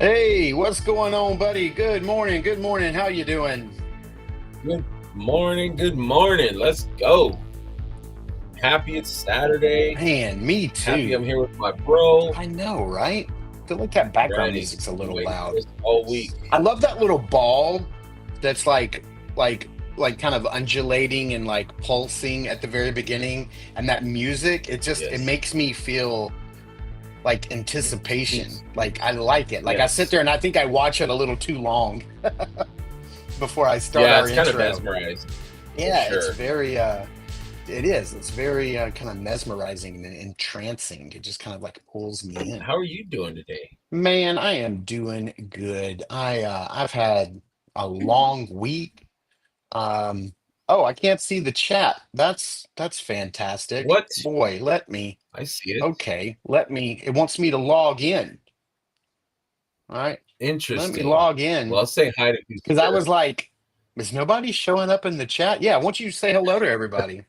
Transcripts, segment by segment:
Hey, what's going on, buddy? Good morning. Good morning. How you doing? Good morning. Good morning. Let's go. Happy it's Saturday. Man, me Happy I'm too. here with my bro. I know, right? I feel like that background Ready. music's a Been little waiting for loud. this all week. I love that little ball that's like kind of undulating and like pulsing at the very beginning, and that music, it Yes. makes me feel like Peace. anticipation. Like I like it. Like I sit Yes. there and I think I watch it a little too long before I start Yeah, our it's kind of intro. mesmerized for Yeah, it's sure. very it is. It's very kind of mesmerizing and entrancing. It just kind of like pulls me in. How are you doing today? Man, I am doing good. I've had a long week. Um oh, I can't see the chat. That's fantastic. What? Boy, let me. I see it. Okay, let me. It wants me to log in. All right. Let me Interesting. log Well, in I'll say hi to who's because I here. was like, is nobody showing up in the chat? Yeah, why don't you say hello to everybody?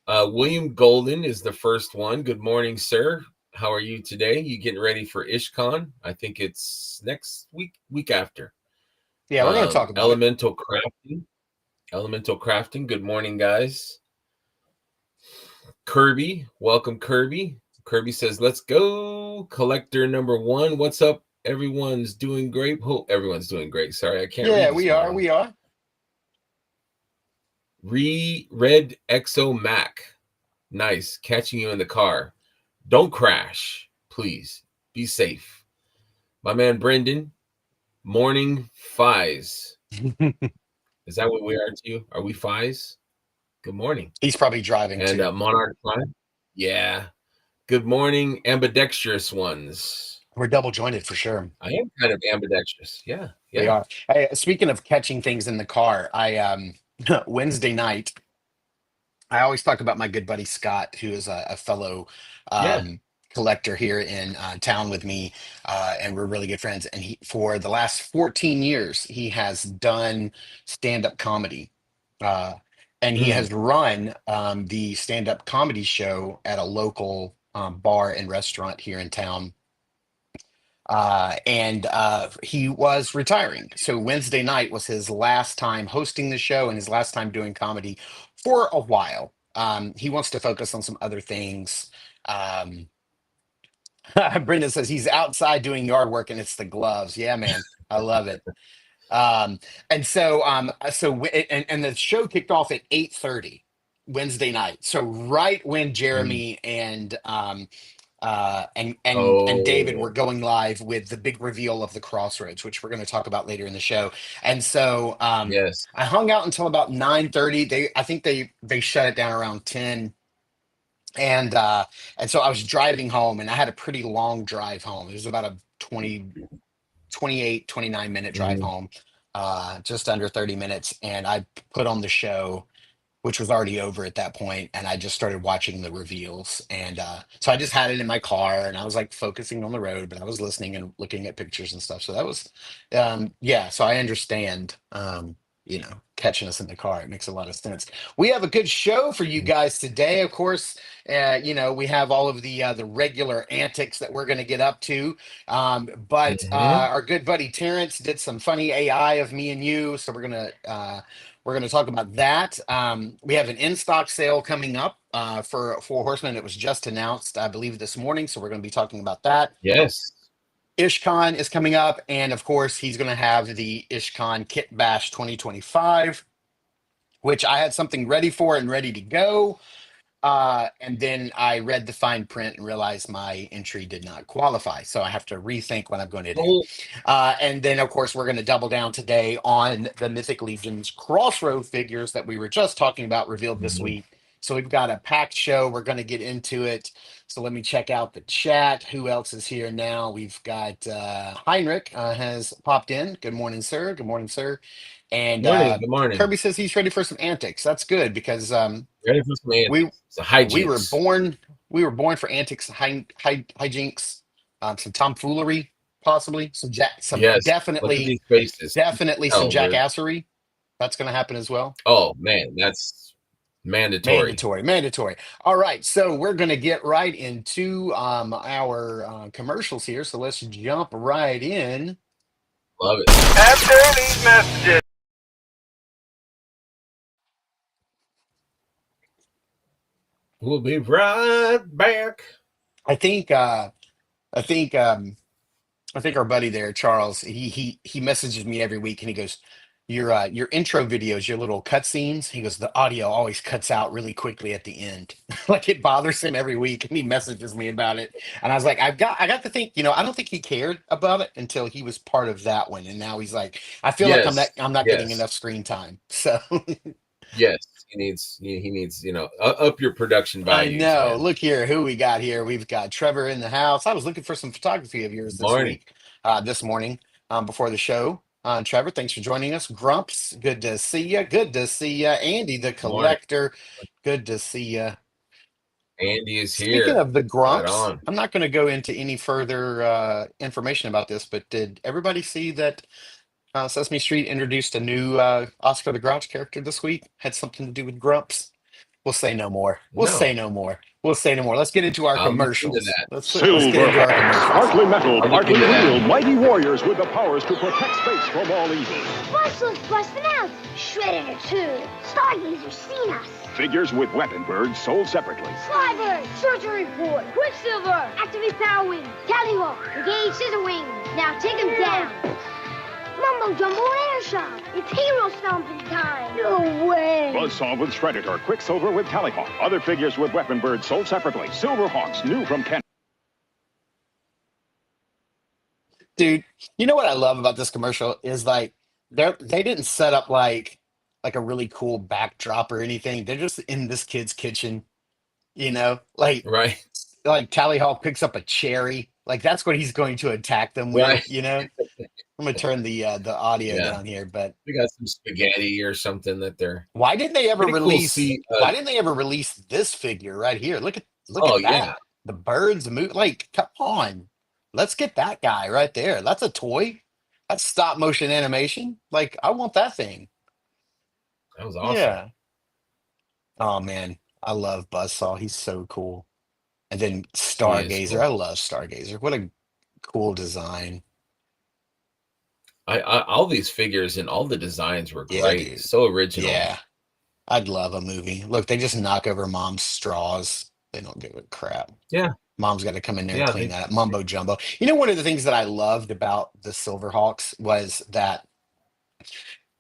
William Golden is the first one. Good morning, sir. How are you today? You getting ready for IshCon? I think it's next week after. Yeah, we're gonna talk about it. Elemental Crafting. Elemental Crafting. Good morning, guys. Kirby, welcome, Kirby. Kirby says, "Let's go." Collector number one. What's up? Everyone's doing great. Hope everyone's doing great. Sorry, I can't Yeah, read this we are. morning. We are. Red Exo Mac. Nice. Catching you in the car. Don't crash, please. Be safe. My man Brendan. Morning Fies. Is that what we are to you? Are we Fies? Good morning. He's probably driving And too. Monarch Prime. Yeah. Good morning, ambidextrous ones. We're double jointed for sure. I am kind of ambidextrous. Yeah, We yeah, are. Hey, speaking of catching things in the car, I Wednesday night, I always talk about my good buddy Scott, who is a fellow yeah. collector here in town with me, and we're really good friends. And he, for the last 14 years, he has done stand-up comedy. Uh, and he Mm, has run the stand-up comedy show at a local bar and restaurant here in town, and he was retiring. So Wednesday night was his last time hosting the show and his last time doing comedy for a while. He wants to focus on some other things. Um, Brenda says he's outside doing yard work and it's the gloves. Yeah, man, I love it. Um, and the show kicked off at 8:30 Wednesday night. So right when mm. Jeremy and David were Oh, going live with the big reveal of the Crossroads, which we're going to talk about later in the show. And so yes. I hung out until about 9:30. I think they shut it down around 10. And so I was driving home and I had a pretty long drive home. It was about a 28, 29 minute drive Mm. home, just under 30 minutes. And I put on the show, which was already over at that point, and I just started watching the reveals. And so I just had it in my car, and I was like focusing on the road, but I was listening and looking at pictures and stuff. So that was, yeah. So I understand, catching us in the car. It makes a lot of sense. We have a good show for you guys today. Of course, we have all of the regular antics that we're going to get up to. But Hmm. our good buddy Terrence did some funny AI of me and you, so we're gonna talk about that. We have an in-stock sale coming up for Horsemen. It was just announced, I believe, this morning. So we're going to be talking about that. Yes. IshCon is coming up, and of course, he's going to have the IshCon Kit Bash 2025, which I had something ready for and ready to go. And then I read the fine print and realized my entry did not qualify. So I have to rethink what I'm going to do. Oh, And then, of course, we're going to double down today on the Mythic Legion's Crossroad figures that we were just talking about, revealed this mhm. week. So we've got a packed show. We're going to get into it. So let me check out the chat. Who else is here now? We've got Heinrich has popped in. Good morning, sir. Good morning, sir. And Morning. Good morning. Kirby says he's ready for some antics. That's good because Ready for some we antics? It's a we were hijinks. born we were born for antics, hijinks, some tomfoolery, possibly some Yes. Look at definitely these faces. definitely some Oh, they're. jackassery. That's going to happen as well. Oh man, that's. Mandatory. Mandatory. All right, so we're gonna get right into our commercials here. So let's jump right in. Love it. After these messages. We'll be right back. I think I think I think our buddy there, Charles, he messages me every week and he goes, your intro videos, your little cutscenes, he goes, the audio always cuts out really quickly at the end. Like it bothers him every week and he messages me about it. And I was like, I got to think, I don't think he cared about it until he was part of that one. And now he's like, I feel like Yes. I'm not getting Yes. enough screen time. So Yes. He needs, up your production I values, know. man. Look here, who we got here. We've got Trevor in the house. I was looking for some photography of yours Morning. this morning, before the show. Trevor, thanks for joining us. Grumps, good to see you. Good to see you. Andy, the Morning. collector, good to see you. Andy is Speaking here. of the Right Grumps, on. I'm not going to go into any further information about this, but did everybody see that Sesame Street introduced a new Oscar the Grouch character this week? Had something to do with Grumps? We'll say no more. We'll say No, no more. We'll say no more. Let's get into our I'll look into commercials. that. Let's get into our Silverhawks, commercials. partly metal, I'll look partly into that. real, mighty warriors with the powers to protect space from all evil. Muscles busting out. Shredder too. Stargazer seen us. Figures with weapon birds sold separately. Slybird. Surgery report. Quicksilver. Activate power wing. Tallywhack. Engage scissor wing. Now take him down. Mumbo Jumbo and Airshot. It's hero stomping time. No way. Buzzsaw with Shredditor, Quicksilver with Tallyhawk. Other figures with weapon birds sold separately. Silverhawks, new from Ken. Dude, you know what I love about this commercial is like they didn't set up like a really cool backdrop or anything. They're just in this kid's kitchen, you know? Right. Like Tally Hawk picks up a cherry. Like that's what he's going to attack them with, Right. you know? I'm gonna turn the audio Yeah. down here, but We got some spaghetti or something that they're why didn't they ever pretty cool. release See, why didn't they ever release this figure right here? Look oh at yeah, that. The birds move like come on. Let's get that guy right there. That's a toy. That's stop motion animation. Like I want that thing. that was awesome. Yeah. Oh man. I love Buzzsaw. He's so cool. And then He is Stargazer. cool. I love Stargazer. What a cool design. I all these figures and all the designs were Yeah, great. dude. So original. Yeah. I'd love a movie. Look, they just knock over mom's straws. They don't give a crap. Yeah. Mom's got to come in there and Yeah. clean that up. Mumbo jumbo. You know, one of the things that I loved about the Silverhawks was that,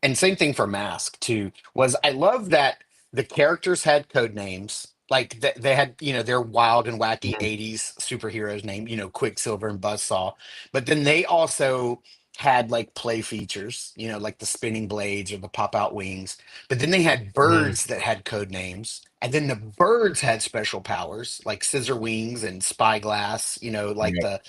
and same thing for Mask too, was I love that the characters had code names. Like they had, their wild and wacky Mhm. 80s superheroes name, Quicksilver and Buzzsaw. But then they also had like play features, like the spinning blades or the pop out wings. But then they had Mhm. birds that had code names. And then the birds had special powers like scissor wings and spyglass, like Yep.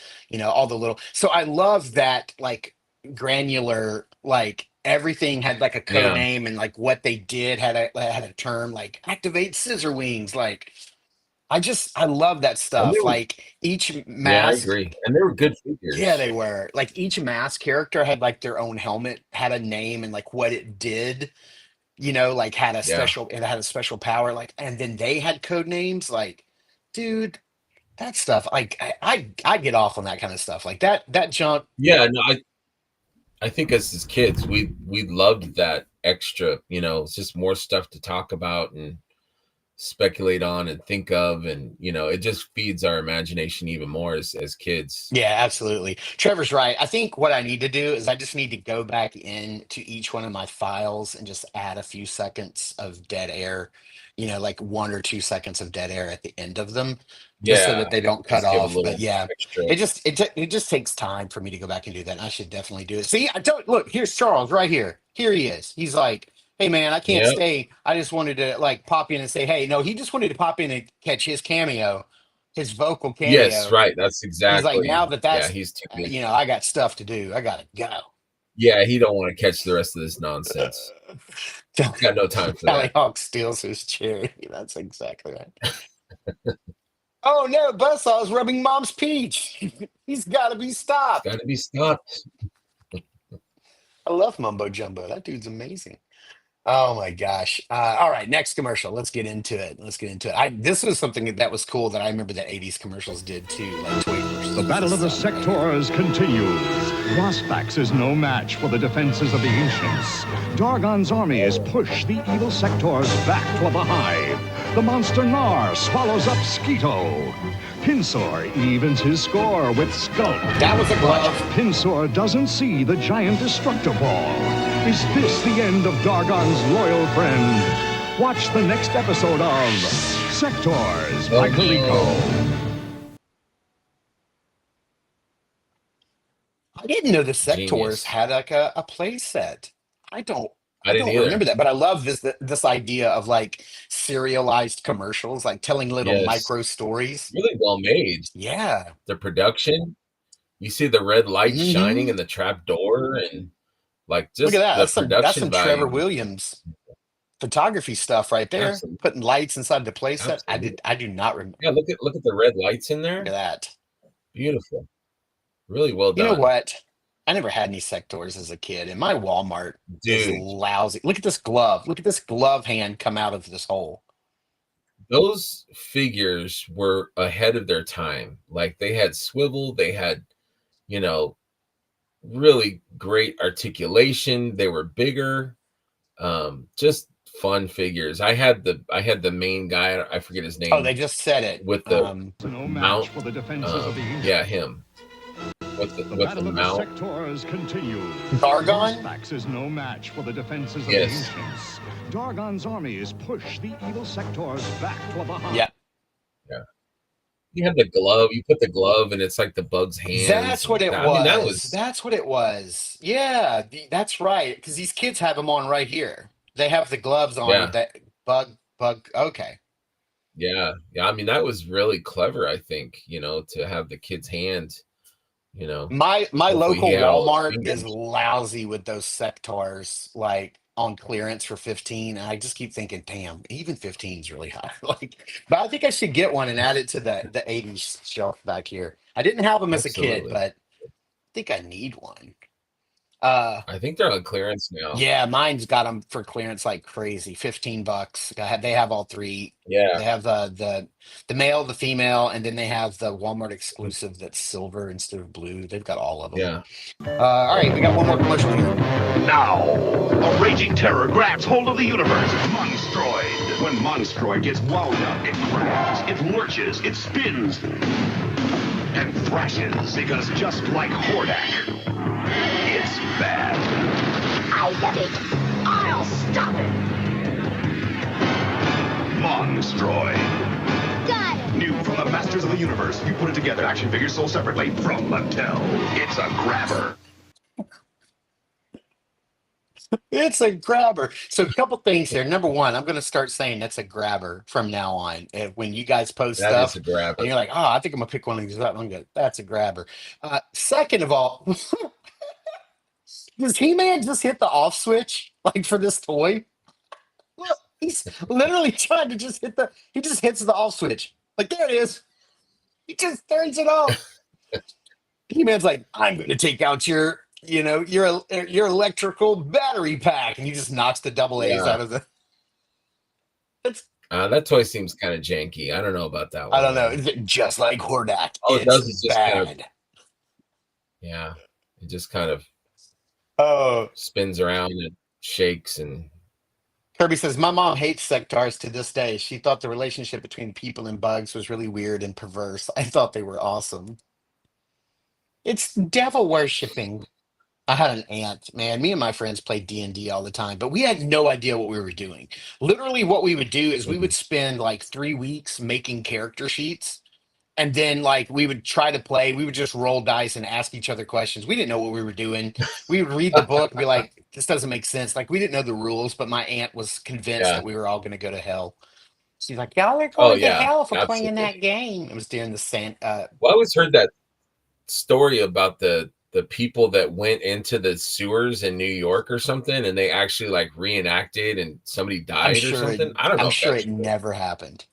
all the little. So I love that like granular, like everything had like a code Yeah. name and like what they did had a term like activate scissor wings. Like I love that And they stuff. were, Like each yeah, I mask, agree. And they were good yeah, figures. they were. Like each mask character had like their own helmet, had a name and like what it did, like Yeah. it had a special power, like, and then they had code names. Like, dude, that stuff, like I get off on that kind of stuff. Like that junk. Yeah. No, I think as kids, we loved that extra, it's just more stuff to talk about and speculate on and think of, and it just feeds our imagination even more as kids. Yeah, absolutely. Trevor's right. I think what I need to do is I just need to go back into each one of my files and just add a few seconds of dead air, like 1 or 2 seconds of dead air at the end of them, just so that Yeah. they don't cut Just give a off. But little yeah, extra. it just takes time for me to go back and do that. And I should definitely do it. See, I don't look, here's Charles right here. Here he is. He's like, hey man, I can't Yep. stay. I just wanted to like pop in and say, hey, no, he just wanted to pop in and catch his cameo, his vocal Yes, cameo. right. That's He's like, now exactly. that Yeah, that's, he's too busy. I got stuff to do. I gotta go. Yeah, he don't want to catch the rest of this nonsense. Got no time for Tally that. Hawk steals his cherry. That's exactly right. Oh no, Buzzsaw's rubbing mom's peach. He's got to be stopped. Got to be stopped. I love Mumbo Jumbo. That dude's amazing. Oh my gosh. All right, next commercial. Let's get into it. Let's get into it. This was something that was cool that I remember that 80s commercials did too, like toy The commercials and battle of the stuff. sectors continues. Rosfax is no match for the defenses of the ancients. Dargon's armies push the evil sectors back toward the hive. The monster Nar swallows up Skeeto. Pinsor evens his score with Skulk. That was a glove. Pinsor doesn't see the giant destructor ball. Is this the end of Dargon's loyal friend? Watch the next episode of Sectors by Coleco. I didn't know the Sectors Genius. had like a play set. I don't I I didn't don't either. remember that, but I love this idea of like serialized commercials, like telling little Yes. micro stories. Really well made. Yeah. The production, you see the red lights shining Hmm. in the trap door, and like Look at just that. the That's production some Trevor value. Williams photography stuff right there. Absolutely. Putting lights inside the play set. Absolutely. I do not remember. Yeah, look at the red lights in Look there. at that. Beautiful. Really well You know done. what? I never had any Sectors as a kid, and my Walmart is Dude, lousy. Look at this glove. Look at this glove hand come out of this hole. those figures were ahead of their time. Like they had swivel, they had, you know, really great articulation. They were bigger. Just fun figures. I had the main guy, I forget his Oh, they name, just said it. with the No match mount. for the defenses of the ancients. Yeah, him. With The the battle of the mount. sectors continues. Dargon? Rosfax is no match for the defenses of Yes. the ancients. Dargon's armies push the evil sectors back toward the hive. Yeah. Yeah. You had the glove, you put the glove and it's like the bug's hands. That's what it I was. mean, that was That's what it was. Yeah, that's right. Because these kids have them on right here. They have the gloves on Yeah. with that bug. Okay. yeah. I mean, that was really clever, I think, to have the kid's hands, My Hopefully local he had all his Walmart is fingers. lousy with those Sectors, like on clearance for 15. And I just keep thinking, damn, even 15 is really high. But I think I should get one and add it to the 80s shelf back here. I didn't have them as a kid, Absolutely. but I think I need one. I think they're on clearance now. Yeah, mine's got them for clearance like crazy. $15. They have all three. Yeah. They have the male, the female, and then they have the Walmart exclusive that's silver instead of blue. They've got all of them. Yeah. All right, we got one more commercial here. Now, a raging terror grabs hold of the universe. Monstroid. When Monstroid gets wound up, it grabs, it lurches, it spins, and thrashes. Because just like Hordak, it's bad. I get it. I'll stop it. Monstroid. Got it. New from the Masters of the Universe. You put it together. Action figures sold separately from Mattel. It's a grabber. It's a grabber. So a couple things here. Number one, I'm going to start saying that's a grabber from now on. When you guys post That stuff is a grabber. and you're like, oh, I think I'm going to pick one of these up. I'm going to go, that's a grabber. Second of all, does He-Man just hit the off switch like for this toy? Look, he's literally trying to he just hits the off switch. Like, there it is. He just turns it off. He-Man's like, I'm going to take out your electrical battery pack. And he just knocks the double A's Yeah. out of the. That toy seems kind of janky. I don't know about that one. I don't know. Is it just like Hordak? All it It's does is just kind bad. of, yeah, it just kind of Oh, spins around and shakes and Kirby says, my mom hates sectars to this day. She thought the relationship between people and bugs was really weird and perverse. I thought they were awesome. It's devil worshipping. I had an aunt, man. Me and my friends played D&D all the time, but we had no idea what we were doing. Literally, what we would do is we would spend like 3 weeks making character sheets, and then like we would try to play. We would just roll dice and ask each other questions. We didn't know what we were doing. We would read the book and be like, "This doesn't make sense." Like we didn't know the rules, but my aunt was convinced Yeah. that we were all going to go to hell. She's like, "Y'all are Oh, going to yeah, hell for playing absolutely. that game." It was during the Well, I always heard that story about the people that went into the sewers in New York or something, and they actually like reenacted, and somebody I'm died or sure something. I don't know. I'm if sure that's it true. never happened.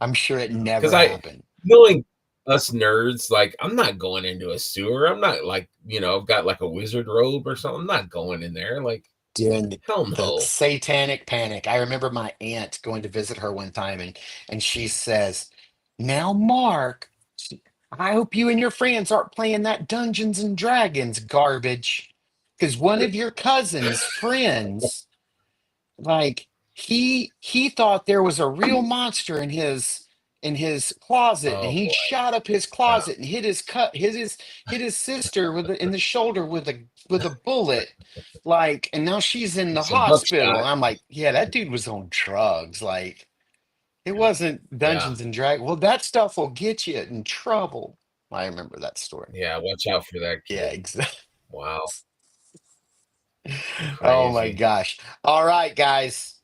I'm sure it never 'Cause I- happened. Knowing us nerds, like I'm not going into a sewer. I'm not like I've got like a wizard robe or something. I'm not going in there. Like Doing Hell the no. satanic panic. I remember my aunt going to visit her one time, and she says, "Now, Mark, I hope you and your friends aren't playing that Dungeons and Dragons garbage, because one of your cousin's friends, like he thought there was a real monster in his closet, and Oh he boy. shot up his Yeah. closet and hit his sister in the shoulder with a bullet, like, and now she's in the Some hospital." buckshot. And I'm like, yeah, that dude was on drugs. Like, it wasn't Yeah. Dungeons and Dragons. Well, that stuff will get you in trouble. I remember that story. Yeah. Watch out for that Yeah, kid. exactly. Wow. Oh my Crazy. gosh. All right, guys.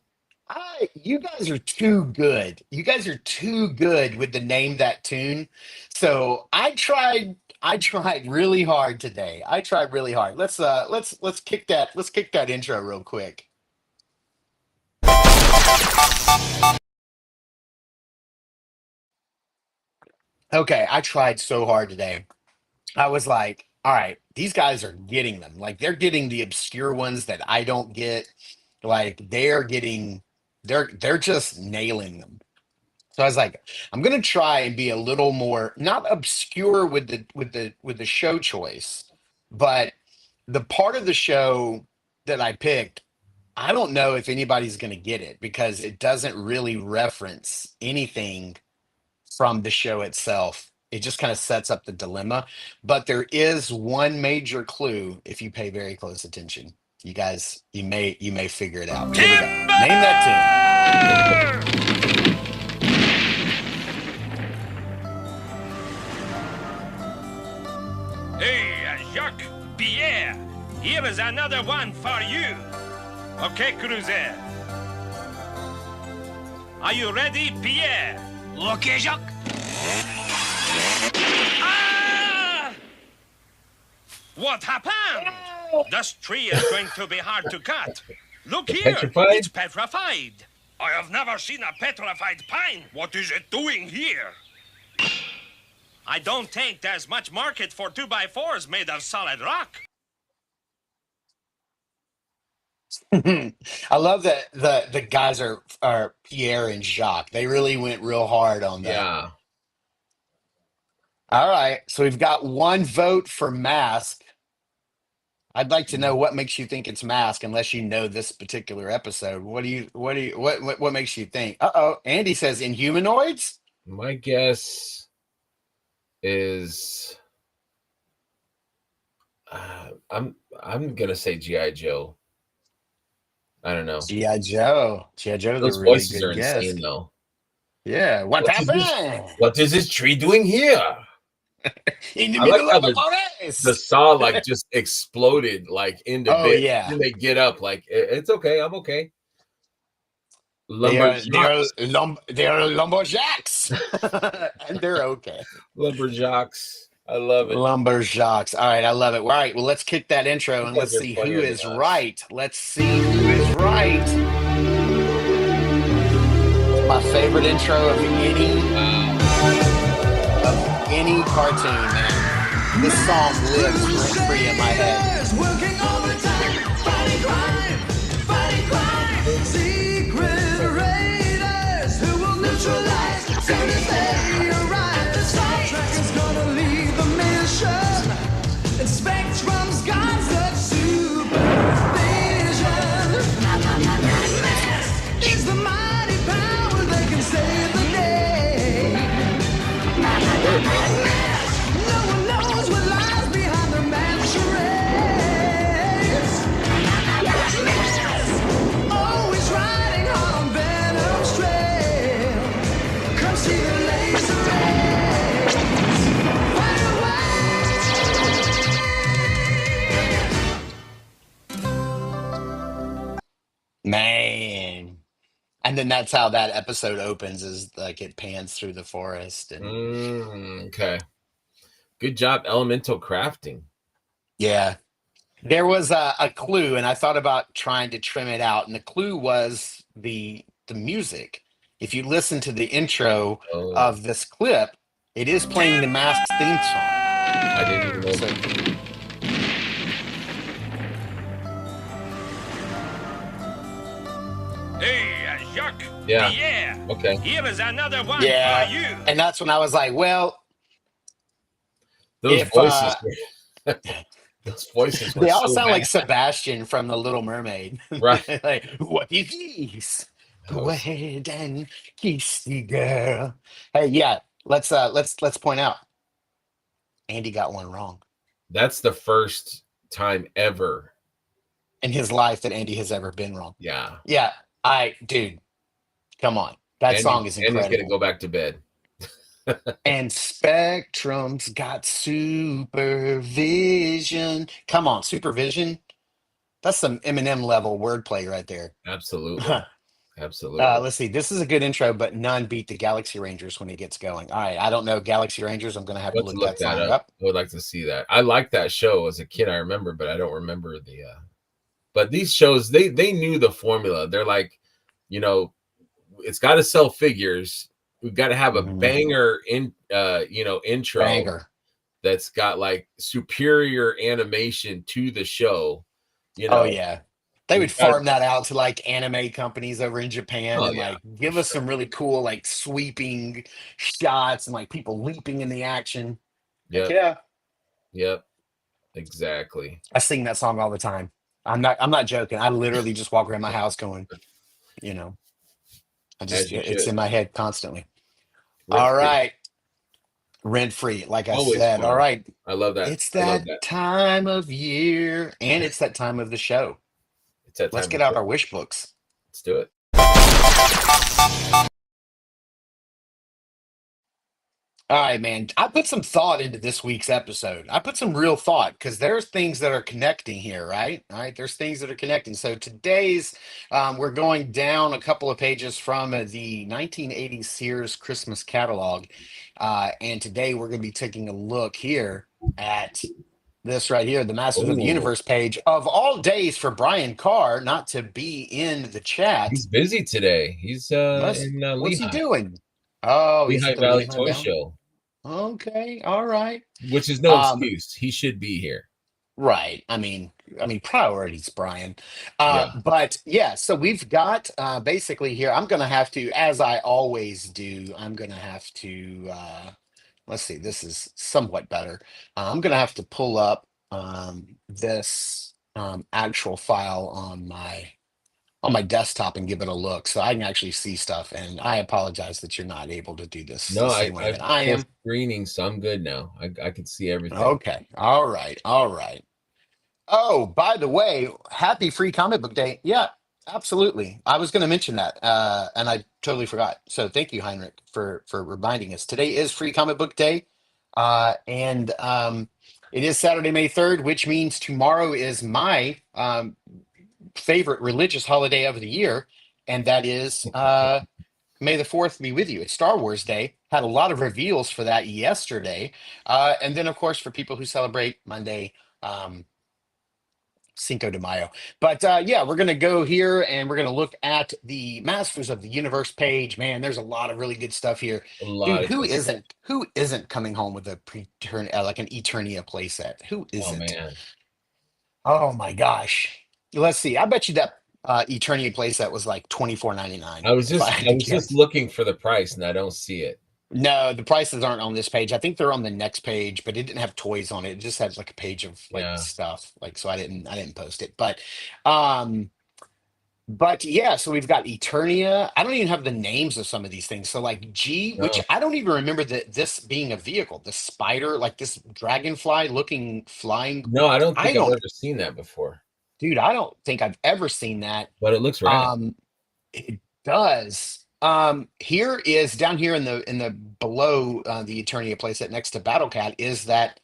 You guys are too good. You guys are too good with the name that tune. So I tried really hard today. I tried really hard. Let's kick that intro real quick. Okay, I tried so hard today. I was like, all right, these guys are getting them. Like, they're getting the obscure ones that I don't get. Like, they're just nailing them. So I was like, I'm gonna try and be a little more not obscure with the show choice, but the part of the show that I picked, I don't know if anybody's gonna get it because it doesn't really reference anything from the show itself. It just kind of sets up the dilemma. But there is one major clue if you pay very close attention. You guys, you may figure it out. Here we go. Name that tune. Hey, Jacques, Pierre, here is another one for you. Okay, Cruiser. Are you ready, Pierre? Okay, Jacques. Ah! What happened? This tree is going to be hard to cut. Look here, Petrified? it's petrified. I have never seen a petrified pine. What is it doing here? I don't think there's much market for 2x4s made of solid rock. I love that the guys are Pierre and Jacques. They really went real hard on that. Yeah. All right, so we've got one vote for Mask. I'd like to know what makes you think it's Mask, unless you know this particular episode. What makes you think? Uh-oh, Andy says Inhumanoids? My guess is I'm gonna say G.I. Joe. I don't know. G.I. Joe. G.I. Joe's a Those really voices good are guess. insane though. Yeah, what happened? What is this tree doing here? In the I like middle how of the the forest. saw like just exploded like into Oh bits. yeah. And they get up like it's okay, I'm okay. They Lumberjacks. are lumberjacks. And they're okay. Lumberjacks. I love it. Lumberjacks. All right, I love it. All right, well, let's kick that intro and You let's guys are see who funnier than is us. right. Let's see who is right. It's my favorite intro of any cartoon, man. This song lives rent free in my head. Working overtime, fighting crime, fighting crime. Secret raiders who will neutralize soon as they arrive. The Star Trek is gonna leave the mission, and Spectrum's got such supervision. Mass is the mighty power that can save the day. No one knows what lies behind the masquerades. Always riding on Venom's trail. Come see the laser rays. Fire away. Man. And then that's how that episode opens, is like it pans through the forest. And Okay. Good job, elemental crafting. yeah. There was a clue, and I thought about trying to trim it out. And the clue was the music. If you listen to the intro Oh, of this clip, it is playing the Masked theme song. I didn't even know. So yuck. Yeah. Yeah. Okay. Here is another one Yeah. for you. And that's when I was like, well, Those if voices were those voices were they all so sound like bad. Sebastian from The Little Mermaid. Right. Like, what is this? Go Those- ahead and kiss the girl. Hey, yeah, let's point out Andy got one wrong That's the first time ever. in his life that Andy has ever been wrong. Yeah. Yeah, dude, come on. That song is Andy's gonna incredible. go back to bed. And Spectrum's got supervision. Come on, supervision. That's some Eminem level wordplay right there. Absolutely. Absolutely. Let's see. This is a good intro, but none beat the Galaxy Rangers when it gets going. All right. I don't know Galaxy Rangers. I'm going to have to Let's look look that that song up. up. I would like to see that. I liked that show as a kid, I remember, but I don't remember the but these shows, they knew the formula. They're like, you know, it's got to sell figures. We've got to have a banger intro Banger. that's got like superior animation to the show. You Oh, know, yeah. They would we've got- farm that out to like anime companies over in Japan Oh, and yeah, like give us some really cool, like sweeping shots and like people leaping in the action. Heck Yep. yeah. Yep. Exactly. I sing that song all the time. I'm not joking. I literally just walk around my house going, you know, As you it's should. in my head constantly. Rent All free. right. Rent free, like I Always said. fun. All right. I love that. It's I love that that. time of year, and it's that time of the show. It's that Let's time get of out year. our wish books. Let's do it. All right, man. I put some thought into this week's episode. I put some real thought because there's things that are connecting here, right? All right, there's things that are connecting. So today's, we're going down a couple of pages from the 1980s Sears Christmas catalog, and today we're going to be taking a look here at this right here, the Masters of the Oh, Universe page of all days for Brian Carr not to be in the chat. he's busy today. He's in What's he Lehigh, doing? Oh, he's Lehigh at the Valley Lehigh Toy Valley. Show, Okay, all right. which is no excuse. He should be here. Right. I mean priorities, Brian. Yeah. But yeah, so we've got basically here, I'm gonna have to, as I always do, I'm gonna have to let's see, this is somewhat better. I'm gonna have to pull up this actual file on my desktop and give it a look so I can actually see stuff. And I apologize that you're not able to do this No, the same way I that I full am. screening, so I'm good now. I can see everything. Okay. All right. All right. Oh, by the way, happy Free Comic Book Day. Yeah, absolutely. I was going to mention that, and I totally forgot. So thank you, Heinrich, for reminding us. Today is Free Comic Book Day, and it is Saturday, May 3rd, which means tomorrow is my favorite religious holiday of the year, and that is May the 4th be with you. It's Star Wars Day. Had a lot of reveals for that yesterday, and then of course for people who celebrate Monday. Cinco de Mayo. But yeah, we're going to go here and we're going to look at the Masters of the Universe page. Man, there's a lot of really good stuff here. A lot Dude, of good stuff. who isn't coming home with a like an Eternia playset? Who Oh isn't? man, Oh my gosh. Let's see. I bet you that Eternia playset was like $24.99 I was if I just had I to was just guess. looking for the price and I don't see it. No, the prices aren't on this page. I think they're on the next page, but it didn't have toys on it. It just has like a page of like Yeah. stuff. Like so I didn't post it. Um but yeah, so we've got Eternia. I don't even have the names of some of these things. So like G, which No, I don't even remember this being a vehicle, the spider, like this dragonfly looking flying. no, I don't I think I've don't, ever seen that before. dude, I don't think I've ever seen that. But it looks rad. It does. Here is down here in the below the Eternia playset next to Battle Cat is that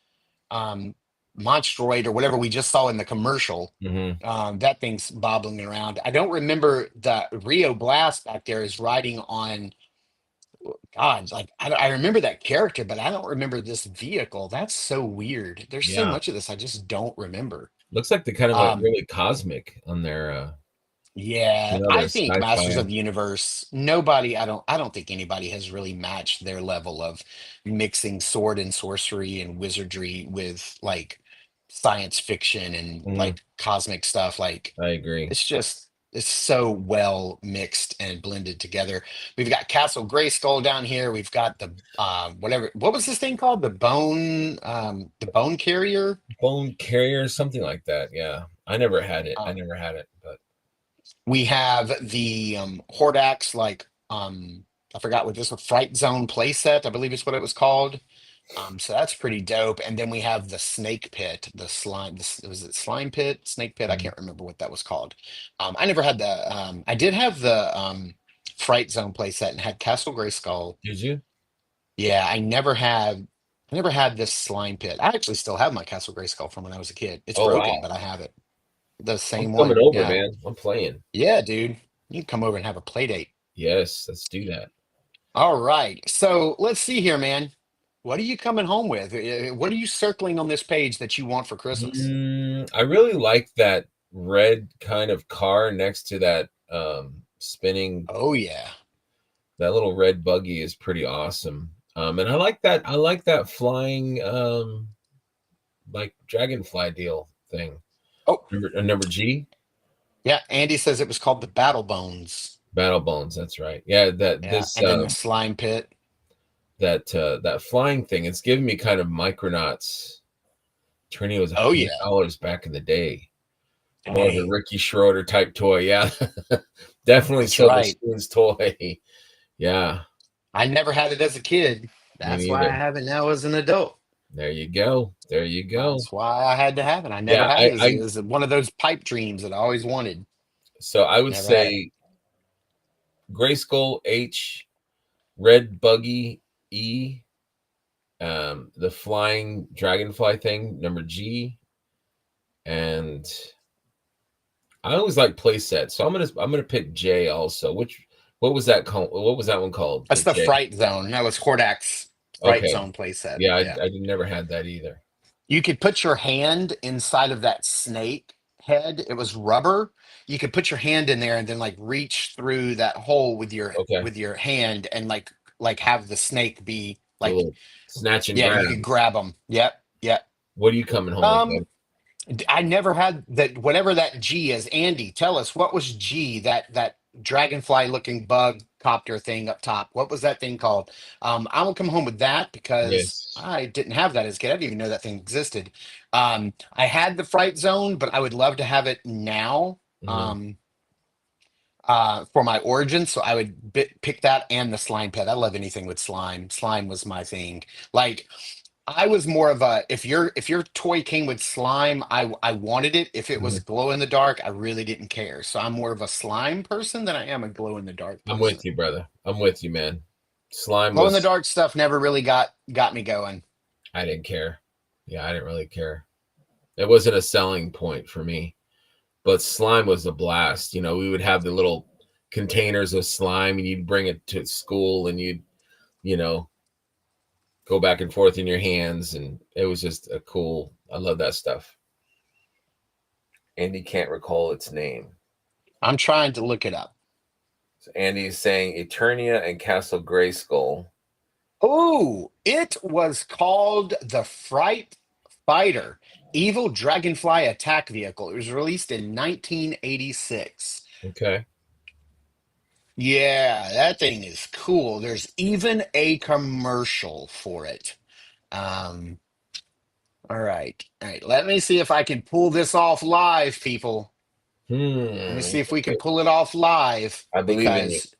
um Monstroid or whatever we just saw in the commercial. hmm That thing's bobbling around. I don't remember the Rio Blast back there is riding on God, like I remember that character, but I don't remember this vehicle. That's so weird. There's so Yeah. much of this I just don't remember. Looks like they kind of went Um, really cosmic on their Yeah, their I think Masters sci-fi. of the Universe, I don't think anybody has really matched their level of mixing sword and sorcery and wizardry with like science fiction and Mhm. like cosmic stuff. Like I agree. it's just It's so well mixed and blended together. We've got Castle Grayskull down here. We've got the what was this thing called? The bone carrier. Bone carrier, something like that. Yeah, I never had it. I Uh, never had it, but we have the Hordax, I forgot what this was, Fright Zone playset, I believe is what it was called. So that's pretty dope. And then we have the snake pit, the slime. Was it slime pit, snake pit? I Mhm. can't remember what that was called. I never had the. I did have the Fright Zone playset and had Castle Grayskull. Did you? Yeah, I never had. I never had this slime pit. I actually still have my Castle Grayskull from when I was a kid. It's Oh broken, wow! but I have it. The I'm same coming one. over, Yeah. man. I'm playing. Yeah, dude. You can come over and have a play date. Yes, let's do that. All right. So let's see here, man. What are you coming home with? What are you circling on this page that you want for Christmas? I really like that red kind of car next to that spinning. Oh yeah. That little red buggy is pretty awesome. And I like that. I like that flying like dragonfly deal thing. Oh, Number G. yeah. Andy says it was called the Battle Bones. Battle Bones. That's right. Yeah. That Yeah, this and then the slime pit. that flying thing. It's giving me kind of Micronauts. Trini was Oh yeah. $100 back in the day. More of the Dang, Ricky Schroeder type toy. Yeah. Definitely that's Silver right. Spoon's toy. Yeah. I never had it as a kid. Me That's why I neither. have it now as an adult. There you go. There you go. That's why I had to have it. I never Yeah, had it. I It was one of those pipe dreams that I always wanted. so I would Never had it. say Grayskull H, Red Buggy E, the flying dragonfly thing, number G, and I always like play sets, so I'm gonna pick J also. What was that called? What was that one called? The That's the J. Fright Zone. That was Hordax Fright Okay. Zone playset. Yeah, Yeah. I never had that either. You could put your hand inside of that snake head. It was rubber. You could put your hand in there and then like reach through that hole Okay. with your hand and like have the snake be A like, little snatch and yeah, grab. you could grab them. Yep, yep. What are you coming home with, Um, bud? I never had that. Whatever that G is, Andy, tell us what was G, that dragonfly looking bug copter thing up top. What was that thing called? I will come home with that because Yes. I didn't have that as a kid. I didn't even know that thing existed. I had the Fright Zone, but I would love to have it now. Mhm. Um, for my origin, so I would pick that and the slime pet. I love anything with slime. Slime was my thing. Like I was more of a if your toy came with slime, I wanted it. If it was Mhm. glow in the dark, I really didn't care. So I'm more of a slime person than I am a glow in the dark I'm with person. you, brother. I'm with you, man. Slime Glow in the was dark stuff never really got me going. I didn't care. Yeah, I didn't really care. It wasn't a selling point for me. But slime was a blast. We would have the little containers of slime and you'd bring it to school and you know, go back and forth in your hands and it was just a cool. I love that stuff. Andy can't recall its name. I'm trying to look it up. So Andy is saying Eternia and Castle Grayskull. Oh, it was called the Fright Fighter, Evil Dragonfly Attack Vehicle. It was released in 1986. Okay. Yeah, that thing is cool. There's even a commercial for it. Um, all right. All right. Let me see if I can pull this off live, people. Let me see if we can pull it off live I believe in you. because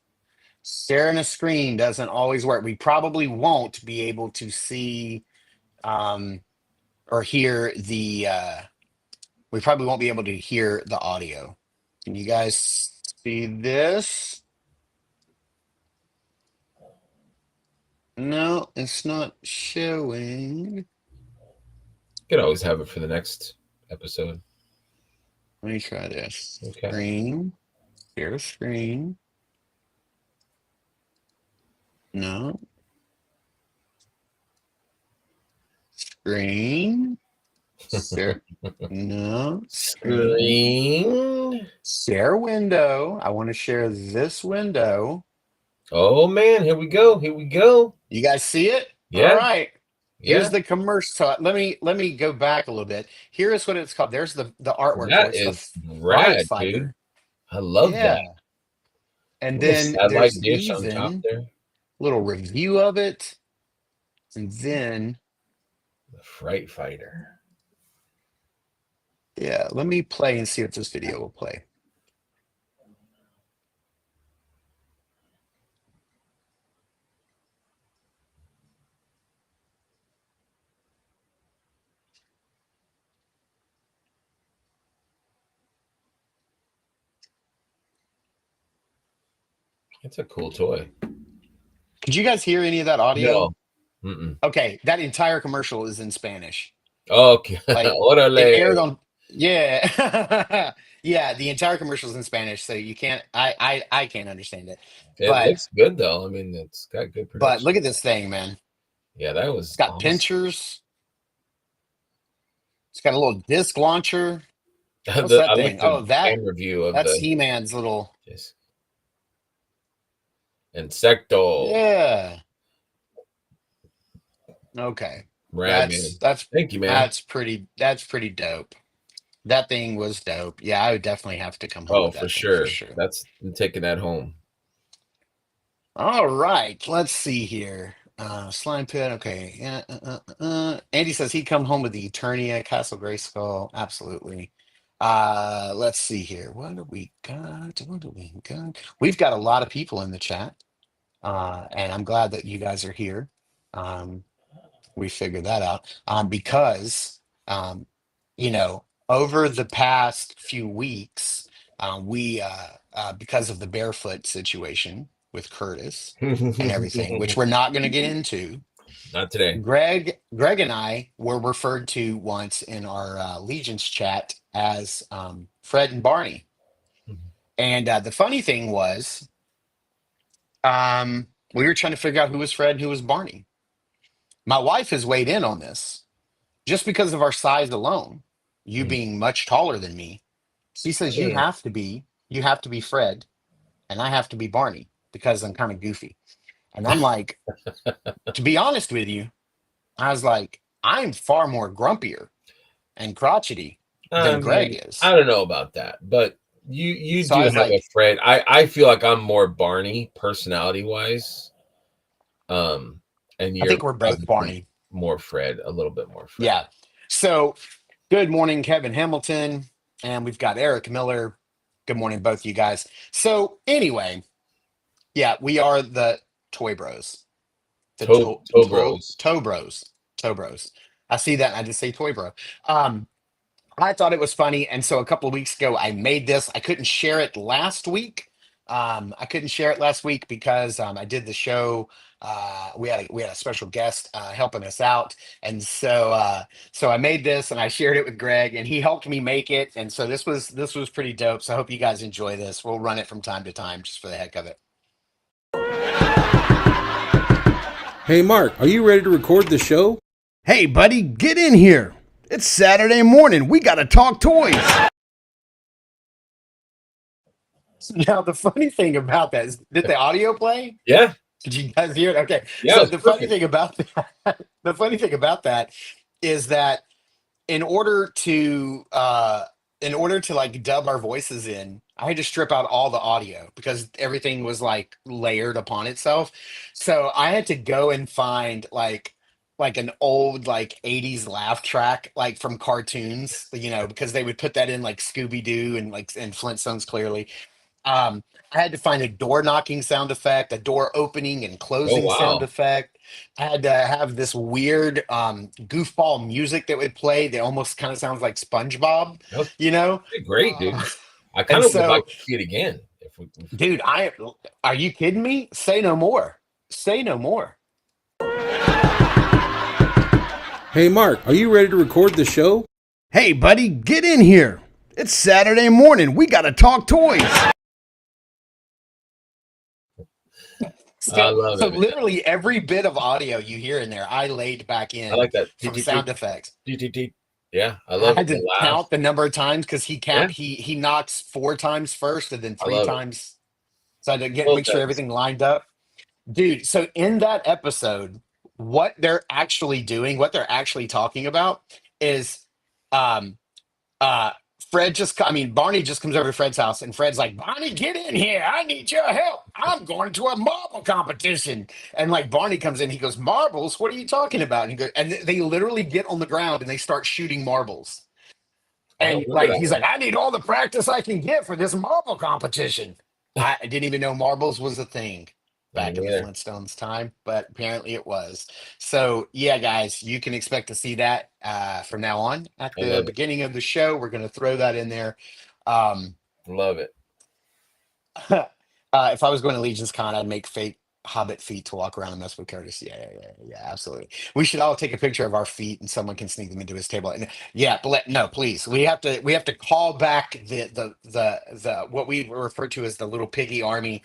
sharing a screen doesn't always work. We probably won't be able to see um, or hear we probably won't be able to hear the audio. Can you guys see this? No, it's not showing. Could always have it for the next episode. Let me try this. Okay. Screen. Share screen. No. Screen. Share. No. Screen. Screen. Share window. I want to share this window. Oh man, here we go. Here we go. You guys see it? Yeah. All right. Here's Yeah. the commercial. So let me go back a little bit. Here is what it's called. There's the artwork for it. That It's the is Fright rad, Fighter. dude. I love that. Yeah. And Little then satellite there's dish on top even there. little review of it. And then, The Fright Fighter. yeah, let me play and see if this video will play. It's a cool toy. Could you guys hear any of that audio? No. Mm-mm. Okay, that entire commercial is in Spanish. Okay. Like it Órale. aired on, yeah. Yeah, the entire commercial is in Spanish, so you can't I can't understand it. It But looks good though. I mean, it's got good production. look at this thing, man. Yeah, that was It's got awesome. pinchers. It's got a little disc launcher. What's I that like thing? the Oh, camera view of that's the He-Man's little. disc. Insecto. Yeah. Okay. Rad, man. Thank you, man. That's pretty dope. That thing was dope. Yeah, I would definitely have to come home Oh, with that for thing, sure. for sure. I'm taking that home. All right, let's see here. Slime Pit, okay. Yeah, Andy says he'd come home with the Eternia, Castle Grayskull. Absolutely. Let's see here. What do we got? What do we got? We've got a lot of people in the chat. And I'm glad that you guys are here. We figured that out. Because you know, over the past few weeks, we because of the barefoot situation with Curtis and everything, which we're not going to get into. Not today. Greg and I were referred to once in our Legions chat as Fred and Barney. And the funny thing was, we were trying to figure out who was Fred and who was Barney. My wife has weighed in on this just because of our size alone. You being much taller than me, she says you have to be Fred, and I have to be Barney because I'm kind of goofy. And I'm like, to be honest with you, I was like, I'm far more grumpier and crotchety than Greg is. I don't know about that, but you So do I have was like, a Fred. I feel like I'm more Barney personality wise. And I you're think we're both Barney. more Fred, a little bit more Fred. Yeah. So good morning, Kevin Hamilton. And we've got Eric Miller. Good morning, both of you guys. So anyway, yeah, we are the Toy Bros. The Toe Bros. Toe Bros. Toe Bros. I see that and I just say Toy Bro. I thought it was funny. And so a couple of weeks ago, I made this. I couldn't share it last week. Because I did the show. We had a special guest helping us out, and so I made this and I shared it with Greg, and he helped me make it. And so this was pretty dope. So I hope you guys enjoy this. We'll run it from time to time just for the heck of it. Hey Mark, are you ready to record the show? Hey buddy, get in here. It's Saturday morning. We gotta talk toys. Now the funny thing about that is, did the audio play? Yeah. Did you guys hear it? Okay. Yeah, So it's the funny perfect. thing about that, the funny thing about that is that in order to like dub our voices in, I had to strip out all the audio because everything was like layered upon itself. So I had to go and find like an old like 80s laugh track like from cartoons, because they would put that in like Scooby-Doo and Flintstones clearly. I had to find a door knocking sound effect, a door opening and Oh closing sound wow. effect. I had to have this weird goofball music that would play that almost kind of sounds like SpongeBob, That was you know? great, dude. I And kind of would like so, to see it again. dude, are you kidding me? Say no more. Say no more. Hey Mark, are you ready to record the show? Hey buddy, get in here. It's Saturday morning. We gotta talk toys. I love So it. Man. literally every bit of audio you hear in there, I laid back I in like that. from sound effects. Yeah, I I love had the to laugh. count the number of times because Yeah. he knocks 4 times first and then I 3 love it. times. So I had to Well make sure done. everything lined up. Dude, so in that episode, what they're actually doing, what they're actually talking about is um uh Barney just comes over to Fred's house, and Fred's like, Barney, get in here. I need your help. I'm going to a marble competition. And like Barney comes in, he goes, marbles? What are you talking about? And he goes, and they literally get on the ground and they start shooting marbles. I don't And remember like that he's one. like, I need all the practice I can get for this marble competition. I didn't even know marbles was a thing Me back in the neither. Flintstones time, but apparently it was. So yeah, guys, you can expect to see that from now on. At I the love it. beginning of the show, we're going to throw that in there. Um, Love it. if I was going to Legion's Con, I'd make fake Hobbit feet to walk around and mess with Curtis. Yeah, absolutely. We should all take a picture of our feet, and someone can sneak them into his table. And yeah, but no, please, we have to call back the what we refer to as the little piggy army.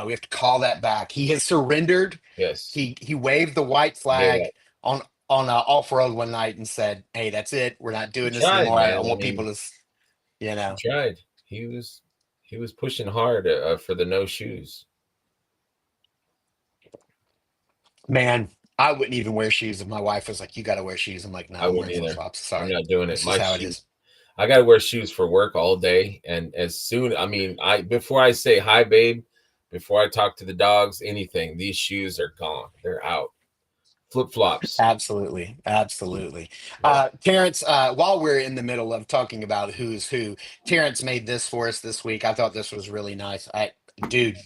We have to call that back. He has surrendered. Yes. He waved the white Gave flag up. on off road one night and said, "Hey, that's it. We're not He doing this tried, anymore. I man. I want people mean, to, you he know." tried. He was pushing hard for the no shoes. Man, I wouldn't even wear shoes if my wife was like, "You got to wear shoes." I'm like, "No, I I'm wouldn't wearing flip either. flops. I'm Sorry, not doing it. this is My how it shoes. is." I got to wear shoes for work all day, and I before I say hi, babe, before I talk to the dogs, anything, these shoes are gone. They're out. Flip flops. Absolutely, absolutely. Yeah. Terrence, while we're in the middle of talking about who's who, Terrence made this for us this week. I thought this was really nice. Dude,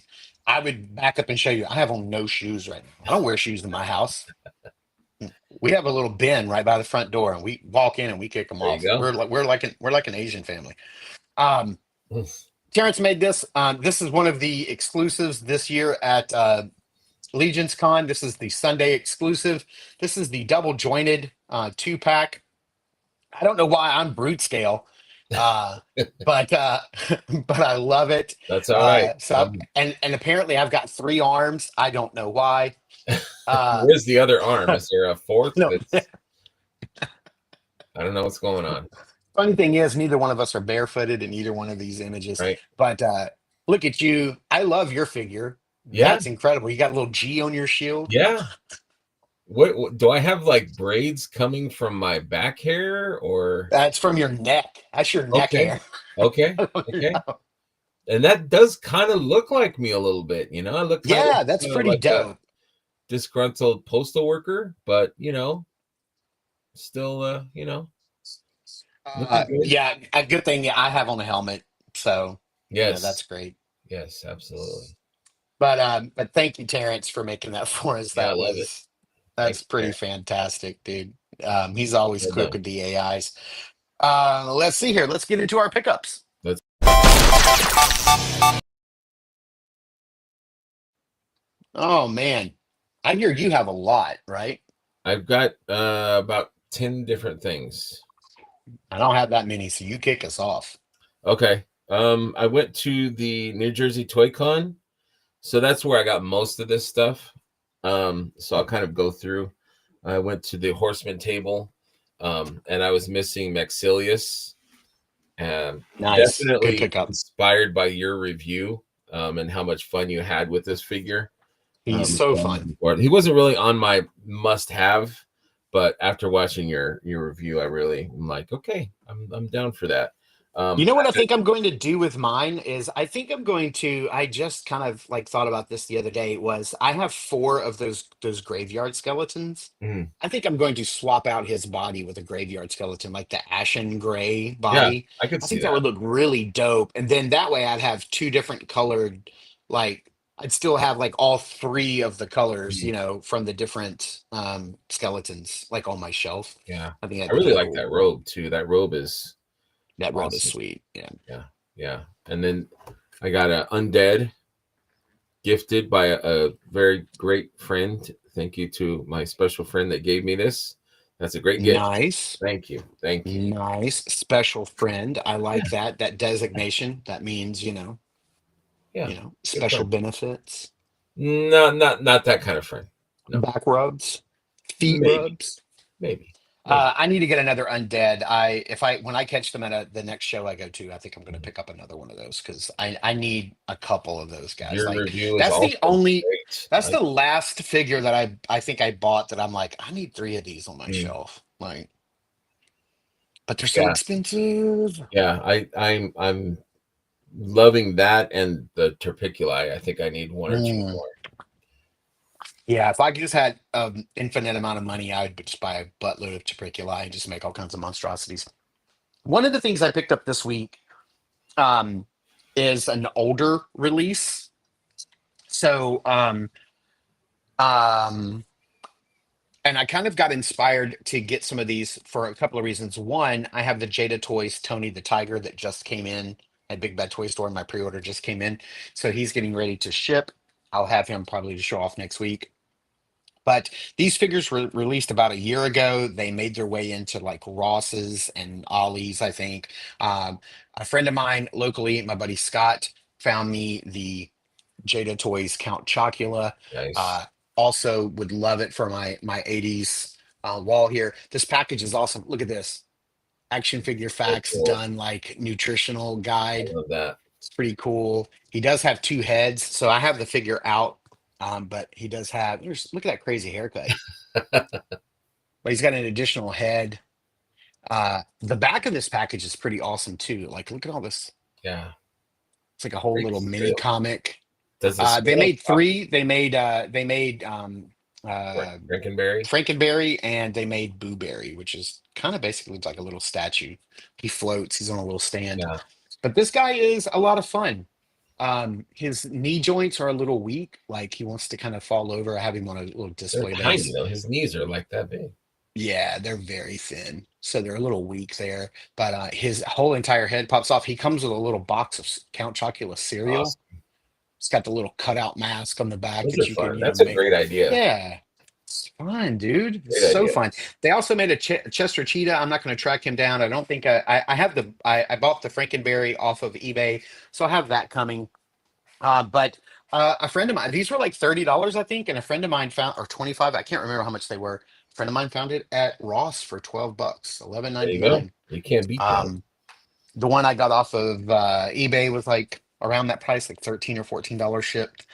I would back up and show you. I have on no shoes right now. I don't wear shoes in my house. We have a little bin right by the front door, and we walk in and we kick them There you off. go. We're like an Asian family. Um, Terrence made this. This is one of the exclusives this year at Legion's Con. This is the Sunday exclusive. This is the double jointed 2-pack. I don't know why I'm brute scale, uh, but but I love it. That's all right. And apparently I've got 3 arms. I don't know why. Uh, Where's the other arm? Is there a fourth? no. I don't know what's going on. Funny thing is, neither one of us are barefooted in either one of these images. Right? But look at you. I love your figure. Yeah. That's incredible. You got a little G on your shield. Yeah. What do I have, like braids coming from my back hair, or That's from your neck. That's your neck okay. hair. Okay. Okay. And that does kind of look like me a little bit, you know. I look kind Yeah, of that's pretty like a dope. disgruntled postal worker, but still looking good. Yeah, a good thing I have on a helmet, so Yes. that's great. Yes, absolutely. But thank you, Terrence, for making that for us. Yeah, I love it. That's Thanks, pretty Terrence. fantastic, dude. He's always Well quick done. with the AIs. Let's see here. Let's get into our pickups. Let's- Oh man, I hear you have a lot, right? I've got about 10 different things. I don't have that many, so you kick us off. Okay. I went to the New Jersey Toy Con, so that's where I got most of this stuff. So I'll kind of go through. I went to the Horsemen table, and I was missing Maxilius. Nice. Good Definitely pickup. inspired by your review, and how much fun you had with this figure. He's so fun. He wasn't really on my must-have, but after watching your review, I'm like, okay, I'm down for that. You know what I think I'm going to do with mine is I just kind of like thought about this the other day, was I have 4 of those graveyard skeletons. Mhm. I think I'm going to swap out his body with a graveyard skeleton, like the ashen gray Yeah, body. I could I see think that that. would look really dope. And then that way I'd have 2 different colored, like I'd still have like all 3 of the colors, Mhm. from the different skeletons, like on my shelf. Yeah, I think I that'd be really like cool. that robe too. That robe is That robe is awesome. sweet. Yeah. Yeah. And then I got an undead gifted by a very great friend. Thank you to my special friend that gave me this. That's a great gift. Nice. Thank you. Nice. Special friend. I like that designation. That means, Yeah, good special friend. benefits. No, not that kind of friend. No. Back rubs. Feet Maybe. rubs. Maybe. I need to get another undead. When I catch them at the next show I go to, I think I'm going to pick up another one of those because I need a couple of those guys. Your Like review is that's also the only great. that's the last figure that I think I bought that I'm like, I need 3 of these on my shelf. Like but they're so expensive. Yeah, I'm loving that and the Terpiculi. I think I need one or two Mm. more. Yeah, if I just had an infinite amount of money, I would just buy a buttload of Capriculi and just make all kinds of monstrosities. One of the things I picked up this week um, is an older release. So, um, and I kind of got inspired to get some of these for a couple of reasons. One, I have the Jada Toys Tony the Tiger that just came in at Big Bad Toy Store. My pre-order just came in, so he's getting ready to ship. I'll have him probably to show off next week. But these figures were released about a year ago. They made their way into like Ross's and Ollie's, I think. A friend of mine locally, my buddy Scott, found me the Jada Toys Count Chocula. Nice. Uh, Also would love it for my 80s wall here. This package is awesome. Look at this. Action figure Very facts cool. done like nutritional I guide. love that. It's pretty cool. He does have two heads, so I have the figure out. But he does have, look at that crazy haircut. But he's got an additional head. The back of this package is pretty awesome too. Like, look at all this. Yeah. It's like a whole Great little mini scale. comic. Does this They made three. They made Frankenberry? Frankenberry, and they made Boo Berry, which is kind of basically like a little statue. He floats. He's on a little stand. Yeah. But this guy is a lot of fun. His knee joints are a little weak. Like he wants to kind of fall over. I have him on a little They're display tiny base. though. His knees are like that big. Yeah, they're very thin. So they're a little weak there. But his whole entire head pops off. He comes with a little box of Count Chocula cereal. Awesome. It's got the little cutout mask on the back Those that are you fun. can, That's a make. great idea. Yeah, it's fun, dude. It's Great so idea. fun. They also made a Chester Cheetah. I'm not going to track him down. I don't think I have I bought the Frankenberry off of eBay, so I have that coming. But a friend of mine, these were like $30, I think, and a friend of mine found, or 25. I can't remember how much they were. A friend of mine found it at Ross for $12, There you go. 11.99. You can't beat that. The one I got off of eBay was like around that price, like $13 or $14 shipped.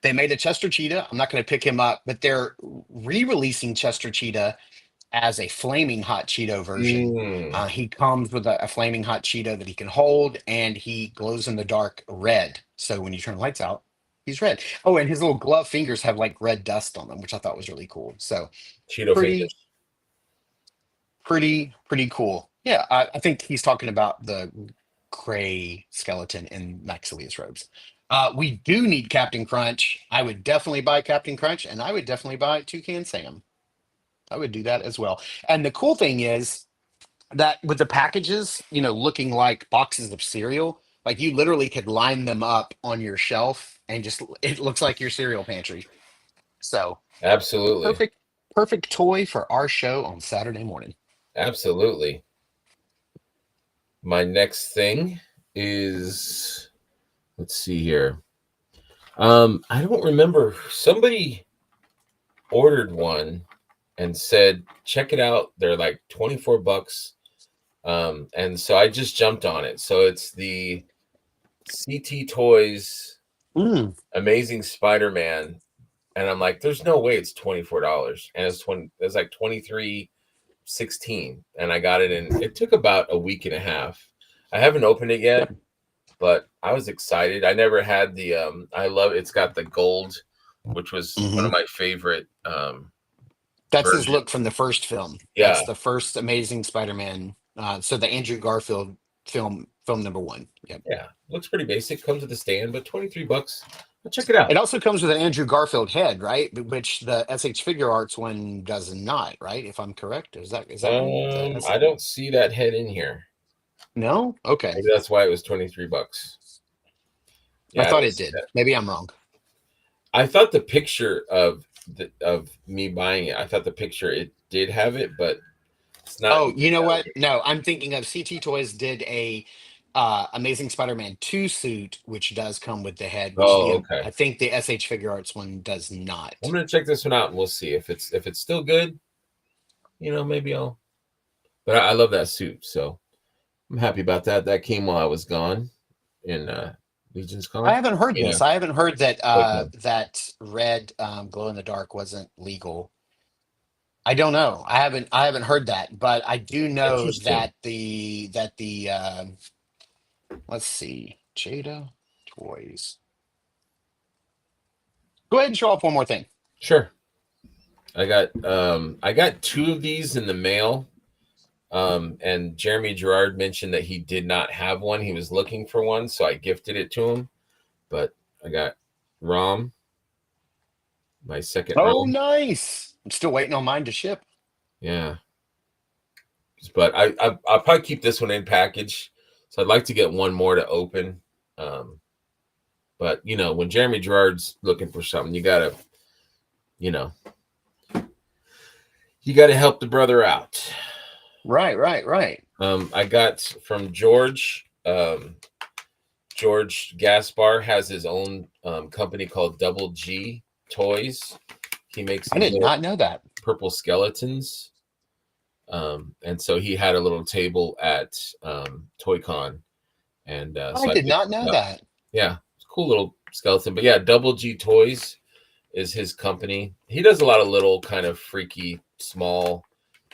They made a Chester Cheetah. I'm not going to pick him up, but they're re-releasing Chester Cheetah as a flaming hot Cheeto version. He comes with a flaming hot Cheeto that he can hold, and he glows in the dark red. So when you turn the lights out, he's red. Oh, and his little glove fingers have like red dust on them, which I thought was really cool. So Cheeto pretty, fingers. pretty cool. Yeah, I think he's talking about the gray skeleton in Maxilius robes. We do need Captain Crunch. I would definitely buy Captain Crunch, and I would definitely buy Toucan Sam. I would do that as well. And the cool thing is that with the packages, looking like boxes of cereal, like you literally could line them up on your shelf and just it looks like your cereal pantry. So Absolutely. perfect toy for our show on Saturday morning. Absolutely. My next thing is, let's see here. I don't remember. Somebody ordered one and said, check it out. They're like $24. And so I just jumped on it. So it's the CT Toys Amazing Spider-Man. And I'm like, there's no way it's $24. And it's like $23.16. And I got it in, it took about a week and a half. I haven't opened it yet, but I was excited. I never had the it's got the gold, which was one of my favorite That's versions. his look from the first film. Yeah. That's the first Amazing Spider-Man. So the Andrew Garfield film number 1. Yep. Yeah, looks pretty basic. Comes with a stand, but $23. Check it out. It also comes with an Andrew Garfield head, right? Which the SH Figure Arts one does not, right? If I'm correct, is that I don't see that head in here. No? Okay. Maybe that's why it was $23. Yeah, I thought it did. Maybe I'm wrong. I thought the picture of me buying it, I thought the picture it did have it, but it's not. Oh, you know what? No, I'm thinking of CT Toys did a Amazing Spider-Man 2 suit, which does come with the head. Which okay. I think the SH Figure Arts one does not. I'm gonna check this one out and we'll see if it's still good. Maybe I'll. But I love that suit, so I'm happy about that. That came while I was gone in LegionsCon. I haven't heard this. I haven't heard that Okay. that red glow in the dark wasn't legal. I don't know. I haven't heard that, but I do know Interesting. that let's see, Jada toys. Go ahead and show off one more thing. Sure. I got two of these in the mail. And Jeremy Gerard mentioned that he did not have one. He was looking for one, so I gifted it to him. But I got Rom, my second Oh, Rom. nice. I'm still waiting on mine to ship. Yeah. But I'll probably keep this one in package. So I'd like to get one more to open. But when Jeremy Gerard's looking for something, you know, you gotta help the brother out. Right. I got from George. George Gaspar has his own company called Double G Toys. He makes I these did little not know that. purple skeletons. And so he had a little table at ToyCon. And I so I did picked not it know up. that. Yeah, it's a cool little skeleton. But yeah, Double G Toys is his company. He does a lot of little kind of freaky, small.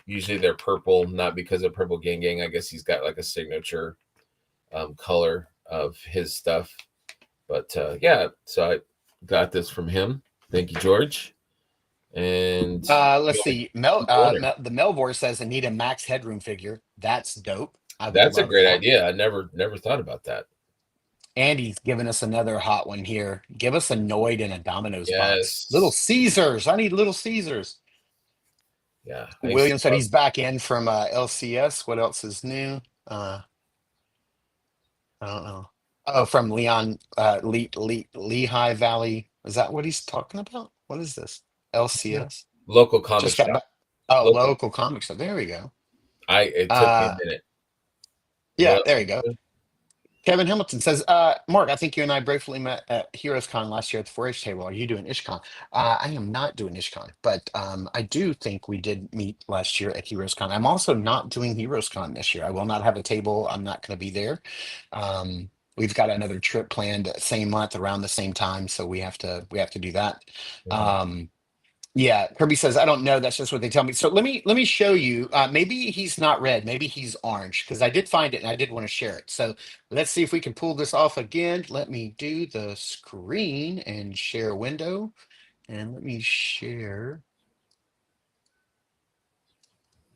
Usually they're purple, not because of Purple Gang Gang. I guess he's got like a signature color of his stuff. But yeah, so I got this from him. Thank you, George. And Let's see. The Melvor says I need a Max Headroom figure. That's dope. I would that's a love great that. idea. I never thought about that. Andy's giving us another hot one here. Give us a Noid and a Domino's box. Little Yes. Caesars. I need Little Caesars. Yeah. William said he's back in from LCS. What else is new? I don't know. Oh, from Lehigh Valley. Is that what he's talking about? What is this? LCS? Local comic Just got shop. back. Oh, Local. local comic shop. There we go. It took me a Uh, minute. yeah, What there you go. else? Kevin Hamilton says, Mark, I think you and I briefly met at HeroesCon last year at the 4-H table. Are you doing IshCon? I am not doing IshCon, but I do think we did meet last year at HeroesCon. I'm also not doing HeroesCon this year. I will not have a table. I'm not going to be there. We've got another trip planned same month around the same time, so we have to do that. Yeah. Yeah, Kirby says, I don't know. That's just what they tell me. So let me show you. Maybe he's not red. Maybe he's orange because I did find it and I did want to share it. So let's see if we can pull this off again. Let me do the screen and share window. And let me share.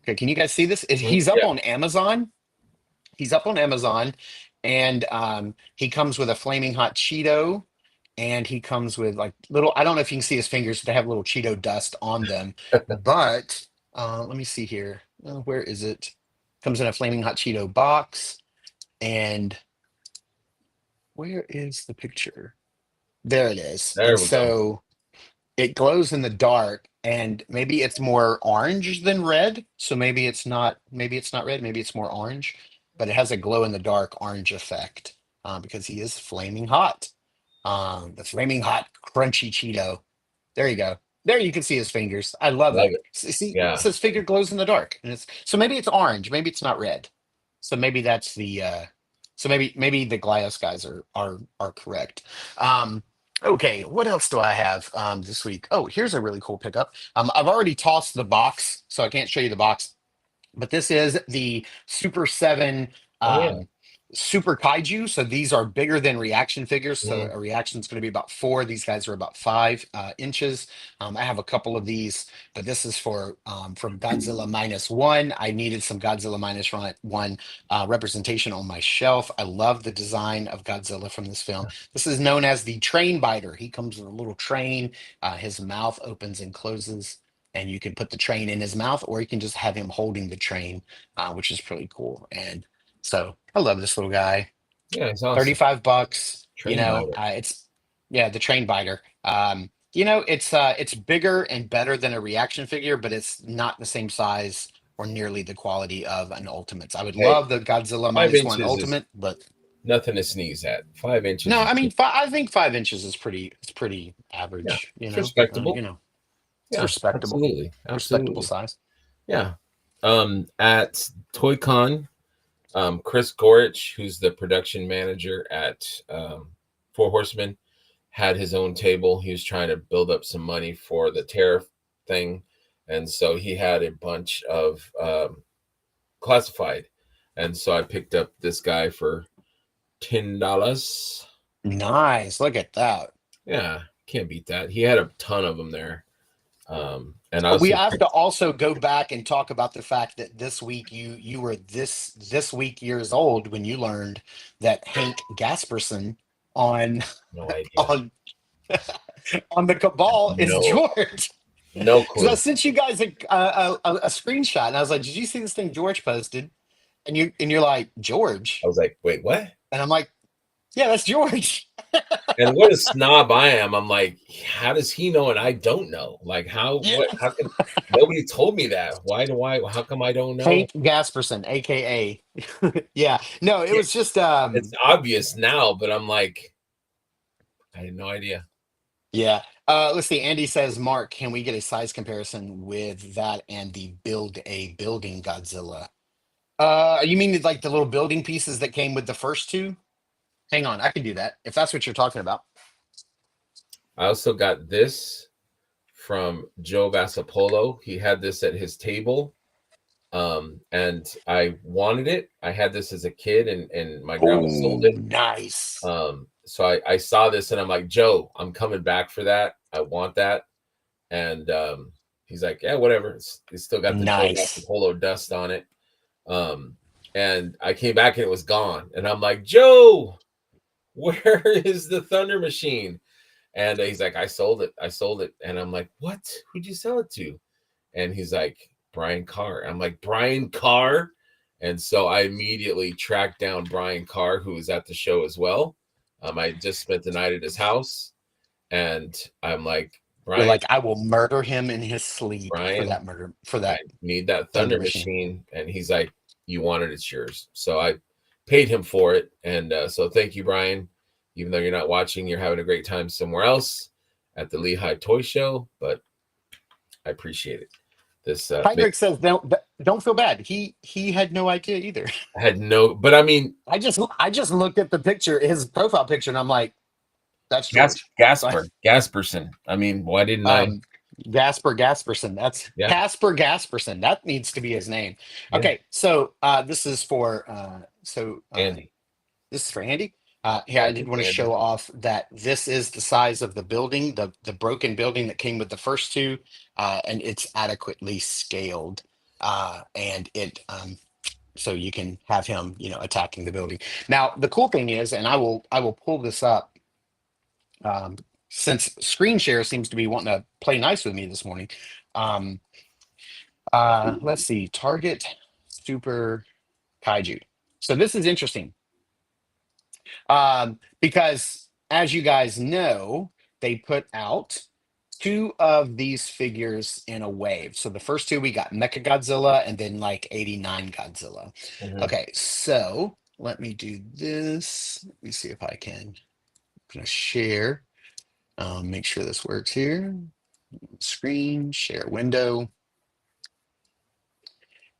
Okay, can you guys see this? He's up Yeah. on Amazon. He's up on Amazon, and he comes with a flaming hot Cheeto, and he comes with like little. I don't know if you can see his fingers; they have little Cheeto dust on them. But let me see here. Where is it? Comes in a flaming hot Cheeto box, and where is the picture? There it is. And There we go. so it glows in the dark, and maybe it's more orange than red, so maybe it's not red, maybe it's more orange, but it has a glow in the dark orange effect, because he is flaming hot. The flaming hot crunchy Cheeto. There you go. There you can see his fingers. I love Love that. it. See, it Yeah. says figure glows in the dark, and it's so maybe it's orange, maybe it's not red. So maybe that's the so maybe the Glios guys are correct. Um, okay, what else do I have this week? Oh, here's a really cool pickup. I've already tossed the box, so I can't show you the box, but this is the Super 7 Oh yeah. Super Kaiju. So these are bigger than reaction figures. So Mhm. a reaction is going to be about 4. These guys are about 5 inches. I have a couple of these, but this is for from Godzilla minus one. I needed some Godzilla minus one representation on my shelf. I love the design of Godzilla from this film. This is known as the train biter. He comes with a little train. His mouth opens and closes, and you can put the train in his mouth, or you can just have him holding the train, which is pretty cool. And so I love this little guy. Yeah, it's awesome. $35. Train biter. It's yeah, the train biter. It's bigger and better than a reaction figure, but it's not the same size or nearly the quality of an Ultimates. I would Hey, love the Godzilla 5 inches -1 is Ultimate, but nothing to sneeze at. 5 inches no, is I mean, I think 5 inches is pretty yeah, average. it's respectable. It's Yeah, respectable, absolutely. respectable Absolutely. size. Yeah. At ToyCon, Chris Gorich, who's the production manager at Four Horsemen, had his own table. He was trying to build up some money for the tariff thing, and so he had a bunch of classified, and so I picked up this guy for $10. Nice. Look at that. Yeah, can't beat that. He had a ton of them there. And I We also have to also go back and talk about the fact that this week you were this week years old when you learned that Hank Gasperson on no idea. on on the Cabal is No. George. No So I clue. sent you guys a screenshot, and I was like, "Did you see this thing George posted?" And you're like, "George," I was like, wait, what? and I'm like, "Yeah, that's George." And what a snob I am. I'm like, how does he know and I don't know? Like, how can nobody told me that? How come I don't know? Hank Gasperson, aka yeah. No, it was just It's obvious now, but I'm like, I had no idea. yeah. Let's see. Andy says, Mark, can we get a size comparison with that and the Build a Building Godzilla? You mean like the little building pieces that came with the first two? Hang on, I can do that if that's what you're talking about. I also got this from Joe Vassapolo. He had this at his table. And I wanted it. I had this as a kid, and my grandma sold it. Nice. So I saw this and I'm like, Joe, I'm coming back for that. I want that. And he's like, yeah, whatever. It's still got the Nice. Joe Polo dust on it. And I came back and it was gone. And I'm like, Joe, where is the Thunder Machine? And he's like, I sold it. And I'm like, what? Who'd you sell it to? And he's like, Brian Carr. I'm like, Brian Carr? And so I immediately tracked down Brian Carr, who was at the show as well. I just spent the night at his house, and I'm like, Brian, You're like, I will murder him in his sleep Brian, for that murder, for that. I need that Thunder Machine. And he's like, you want it, it's yours. So I paid him for it. And so thank you, Brian. Even though you're not watching, you're having a great time somewhere else at the Lehigh Toy Show, but I appreciate it. This Heinrich says, don't feel bad. He had no idea either. I had no, but I mean, I just looked at the picture, his profile picture, and I'm like, that's George. Gasperson. I mean, why didn't I? Gasperson. That's Casper Gasperson. That needs to be his name. Yeah. Okay, so this is for Andy. This is for Andy. Yeah, I did want to show off that this is the size of the building, the broken building that came with the first two, and it's adequately scaled, and it so you can have him, attacking the building. Now, the cool thing is, and I will pull this up, since screen share seems to be wanting to play nice with me this morning. Let's see, Target Super Kaiju. So this is interesting. Because as you guys know, they put out two of these figures in a wave. So the first two, we got Mecha Godzilla and then like 89 Godzilla. Mhm. Okay, so let me do this. Let me see if I can. I'm gonna share. Make sure this works here. Screen, share window.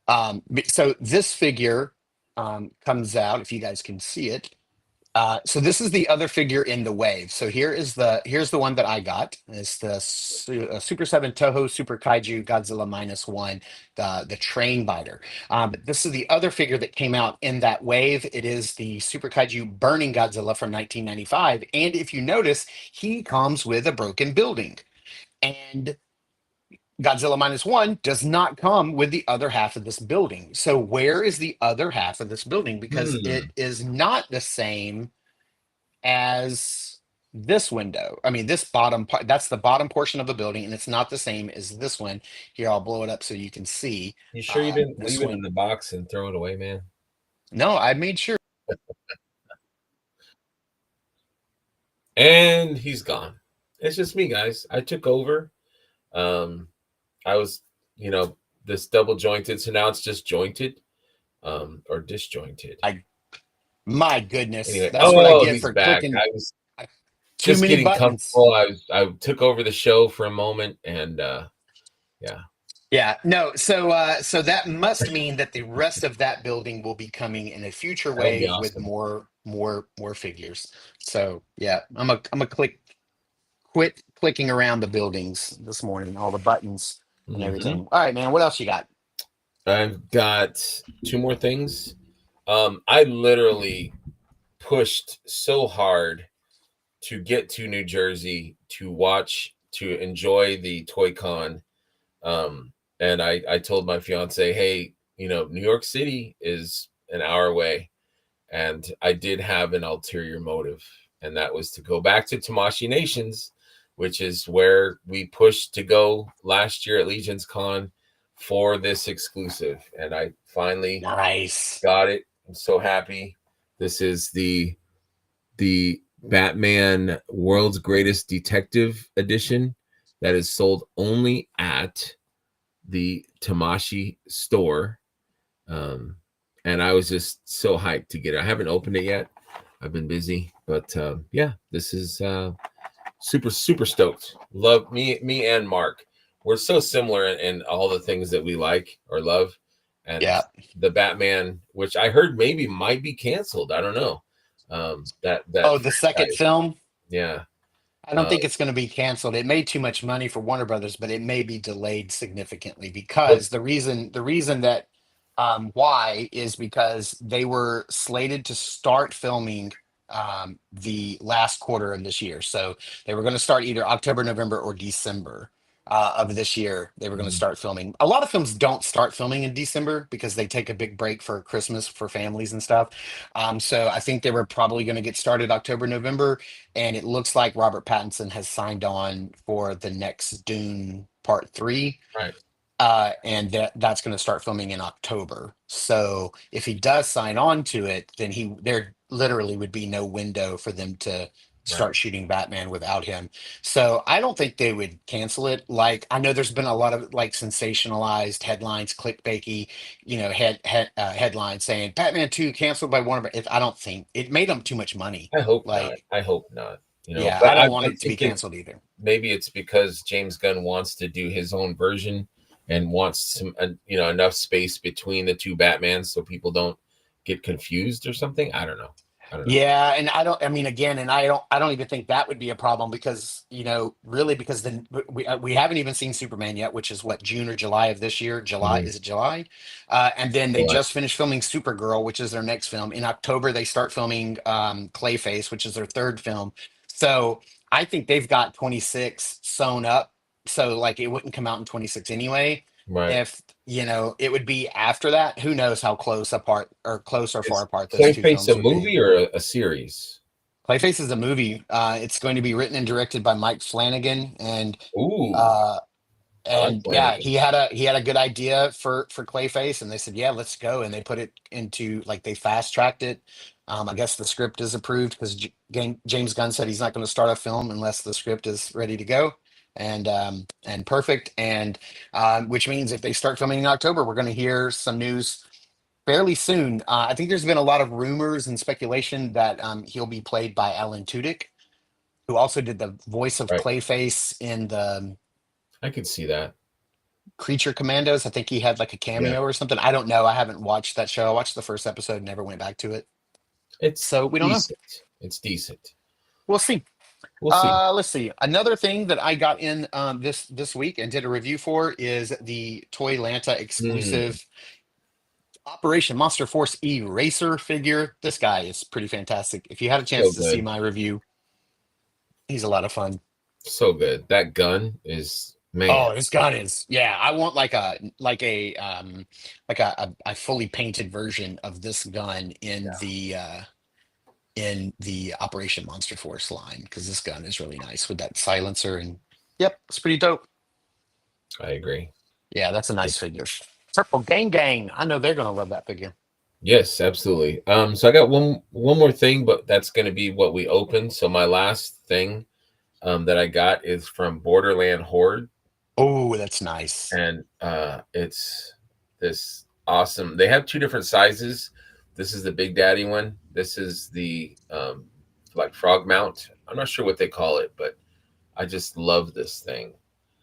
So this figure comes out, if you guys can see it. So this is the other figure in the wave. So here's the one that I got. It's the Super 7 Toho Super Kaiju Godzilla -1, the train biter. But this is the other figure that came out in that wave. It is the Super Kaiju Burning Godzilla from 1995. And if you notice, he comes with a broken building. And Godzilla -1 does not come with the other half of this building. So where is the other half of this building? Because it is not the same as this window. I mean, this bottom part, that's the bottom portion of the building, and it's not the same as this one. Here, I'll blow it up so you can see. You sure you didn't this leave it one. in the box and throw it away, man? No, I made sure. And he's gone. It's just me, guys. I took over. I was, this double jointed, so now it's just jointed, or disjointed. My goodness, Anyway, that's what I get he's for back. clicking I was too just many getting buttons. comfortable. I took over the show for a moment, and yeah. Yeah, no. So that must mean that the rest of that building will be coming in a future That'll be wave with awesome. more figures. So yeah, I'm a quit clicking around the buildings this morning, all the buttons. and everything. All right, man. What else you got? I've got 2 more things. I literally pushed so hard to get to New Jersey to enjoy the Toy Con. And I told my fiance, hey, New York City is an hour away. And I did have an ulterior motive, and that was to go back to Tamashii Nations, which is where we pushed to go last year at LegionsCon for this exclusive. And I finally got it. I'm so happy. This is the Batman World's Greatest Detective edition that is sold only at the Tamashii store. And I was just so hyped to get it. I haven't opened it yet. I've been busy, but yeah, this is super, super stoked. Love me and Mark. We're so similar in all the things that we like or love. And the Batman, which I heard maybe might be canceled. I don't know. The second film? Yeah. I don't think it's going to be canceled. It made too much money for Warner Brothers, but it may be delayed significantly because the reason that why is because they were slated to start filming the last quarter of this year. So they were going to start either October, November, or December of this year. They were going to start filming. A lot of films don't start filming in December because they take a big break for Christmas for families and stuff. So I think they were probably going to get started October, November, and it looks like Robert Pattinson has signed on for the next Dune Part 3. Right. And that's going to start filming in October. So if he does sign on to it, then there literally would be no window for them to start shooting Batman without him. So I don't think they would cancel it. Like, I know there's been a lot of like sensationalized headlines, clickbaity, headlines saying Batman 2 canceled by Warner. I don't think it made them too much money. I hope not. I hope not. Yeah, but I don't want it to be canceled either. Maybe it's because James Gunn wants to do his own version and wants some, enough space between the two Batmans so people don't get confused or something. I don't know. Yeah, and I don't even think that would be a problem because really because then we haven't even seen Superman yet, which is what, June or July of this year. Is it July? And then they just finished filming Supergirl, which is their next film. In October they start filming Clayface, which is their third film. So I think they've got 26 sewn up, so like it wouldn't come out in 26 anyway. Right. If it would be after that. Who knows how close or far apart those two films films a movie or a series? Clayface is a movie. It's going to be written and directed by Mike Flanagan, and yeah, he had a good idea for Clayface, and they said, yeah, let's go, and they put it into, like, they fast tracked it. I guess the script is approved because James Gunn said he's not going to start a film unless the script is ready to go and perfect, and which means if they start filming in October, we're going to hear some news fairly soon. I think there's been a lot of rumors and speculation that he'll be played by Alan Tudyk, who also did the voice of Clayface in the I could see that. Creature Commandos. I think he had like a cameo or something. I don't know. I haven't watched that show. I watched the first episode and never went back to it. So we don't know. It's decent. We'll see. We'll see. Let's see. Another thing that I got in this week and did a review for is the Toylanta exclusive Operation Monster Force Eraser figure. This guy is pretty fantastic. If you had a chance to see my review, he's a lot of fun. So good. That gun is, man. Oh, his gun is, yeah. I want like a fully painted version of this gun in the Operation Monster Force line, because this gun is really nice with that silencer, and it's pretty dope. I agree. Yeah, that's a nice figure. Purple Gang. I know they're gonna love that figure. Yes, absolutely. So I got one more thing, but that's gonna be what we open. So my last thing that I got is from Borderland Horde. Oh, that's nice. And it's this awesome. They have two different sizes. This is the Big Daddy one. This is the like frog mount. I'm not sure what they call it, but I just love this thing.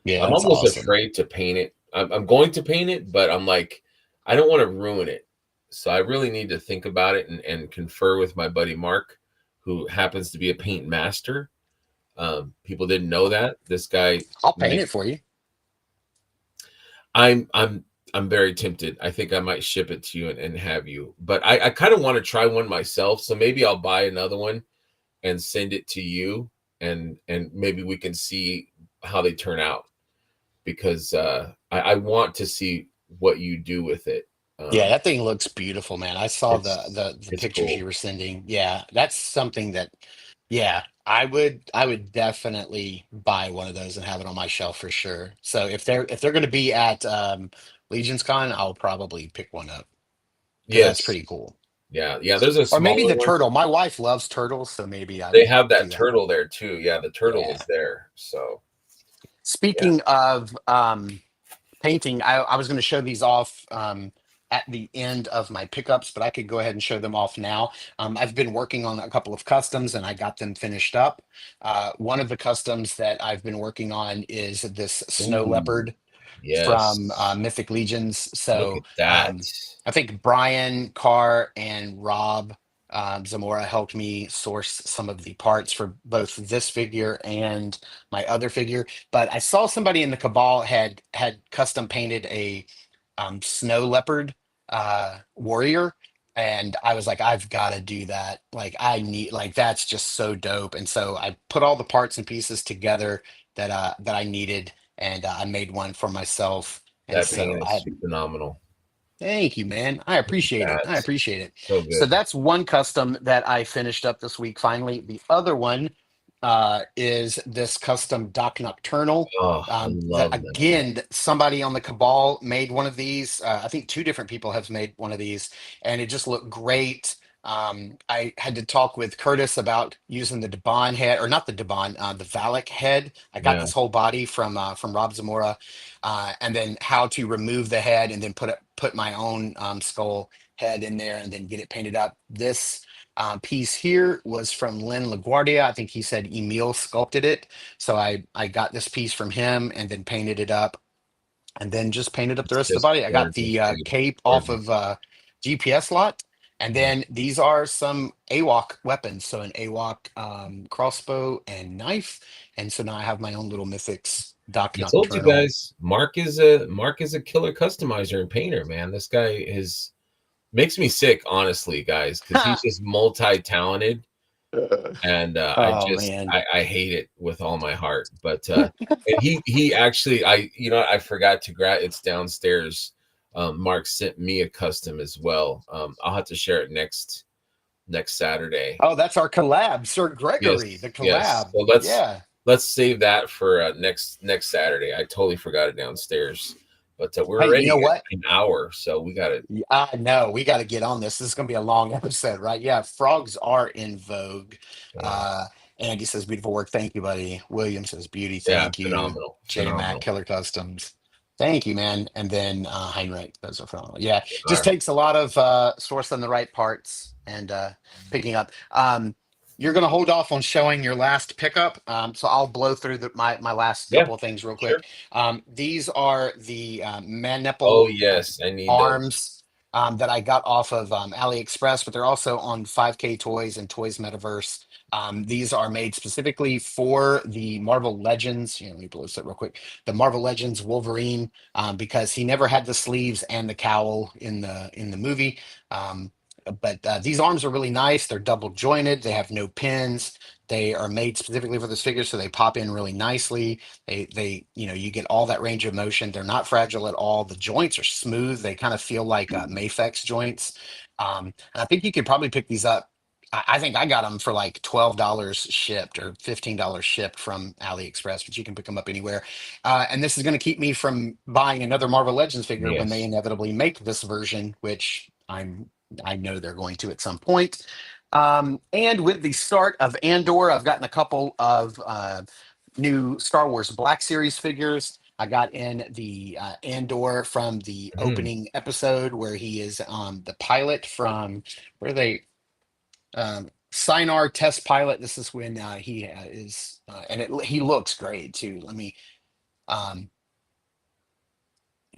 Yeah, I'm almost afraid to paint it. I'm going to paint it, but I'm like, I don't want to ruin it. So I really need to think about it and confer with my buddy Mark, who happens to be a paint master. People didn't know that. This guy, I'll paint it for you. I'm very tempted. I think I might ship it to you and have you. But I kind of want to try one myself. So maybe I'll buy another one and send it to you, and maybe we can see how they turn out, because I want to see what you do with it. Yeah, that thing looks beautiful, man. I saw the It's pictures cool. you were sending. Yeah, that's something that, yeah, I would definitely buy one of those and have it on my shelf for sure. So if they're going to be at LegionsCon, I'll probably pick one up because that's Yes. pretty cool. Yeah. There's a Or maybe smaller the one. turtle. My wife loves turtles, so maybe I They would have do that that. turtle there too. Yeah, the turtle Yeah. was there. So yeah. Speaking of painting, I was going to show these off at the end of my pickups, but I could go ahead and show them off now. I've been working on a couple of customs and I got them finished up. One of the customs that I've been working on is this snow Ooh, leopard from yes. Mythic Legions. Look So at that. I think Brian, Carr, and Rob Zamora helped me source some of the parts for both this figure and my other figure. But I saw somebody in the Cabal had custom painted a snow leopard warrior. And I was like, I've got to do that. Like, I need, like, that's just so dope. And so I put all the parts and pieces together that I needed, and I made one for myself. And That so paint is phenomenal. thank you, man. I Look at appreciate it. I that. appreciate it. So So good. that's one custom that I finished up this week finally. The other one is this custom Doc Nocturnal. Oh, I That love them. again, somebody on the Cabal made one of these. I think two different people have made one of these, and it just looked great. I had to talk with Curtis about using the Debon head, or not the Debon, the Valak head. I got Yeah, this whole body from Rob Zamora, and then how to remove the head and then put my own skull head in there and then get it painted up. This piece here was from Len LaGuardia. I think he said Emil sculpted it. So I got this piece from him and then painted it up and then just painted up the it's rest of the just body. I got gorgeous, the dude. cape off of Gorgeous. GPS lot. And Yeah. then these are some AWOC weapons. So an AWOC crossbow and knife. And so now I have my own little Mythics Doc I told you Nocturnal. guys, Mark is a killer customizer and painter, man. This guy is makes me sick, honestly, guys, because he's just multi-talented, and Oh man. I hate it with all my heart. But and he actually, I forgot to grab, it's downstairs. Mark sent me a custom as well. I'll have to share it next Saturday. Oh, that's our collab, Sir Gregory, Yes, the yes. collab. So Yeah. let's save that for next Saturday. I totally forgot it downstairs, but we're Hey, you know already at what? an hour, so we got to. I know we got to get on this. This is going to be a long episode, right? Yeah, frogs are in vogue. Yeah, Uh, Andy says, beautiful work. Thank you, buddy. William says, beauty. yeah, Thank you. phenomenal, J Mac, phenomenal. Killer Customs. Thank you, man. And then Heinrich, those are phenomenal. Yeah, All just right. takes a lot of sourcing the right parts and picking up. You're going to hold off on showing your last pickup. So I'll blow through my last Yeah, couple of things real sure. quick. These are the man Oh nipple yes, I need those. arms that I got off of AliExpress, but they're also on 5K Toys and Toys Metaverse. These are made specifically for the Marvel Legends. Here, let me blow this up real quick. The Marvel Legends Wolverine, because he never had the sleeves and the cowl in the movie. But these arms are really nice. They're double jointed. They have no pins. They are made specifically for this figure, so they pop in really nicely. You get all that range of motion. They're not fragile at all. The joints are smooth. They kind of feel like Mafex joints. And I think you could probably pick these up. I think I got them for like $12 shipped or $15 shipped from AliExpress, but you can pick them up anywhere. And this is going to keep me from buying another Marvel Legends figure when they Yes. inevitably make this version, which I know they're going to at some point. And with the start of Andor, I've gotten a couple of new Star Wars Black Series figures. I got in the Andor from the Mhm. opening episode where he is the pilot from where are they Sinar test pilot. This is when he is, and he looks great too. Um,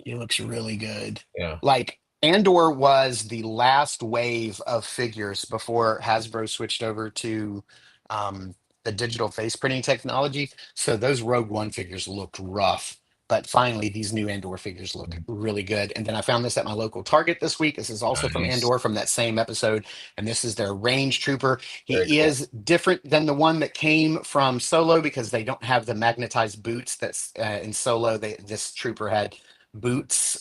He looks really good. Yeah. Like Andor was the last wave of figures before Hasbro switched over to the digital face printing technology. So those Rogue One figures looked rough. But finally, these new Andor figures look really good. And then I found this at my local Target this week. This is also from Nice. Andor, from that same episode. And this is their range trooper. Very He cool. is different than the one that came from Solo because they don't have the magnetized boots that's in Solo. This trooper had boots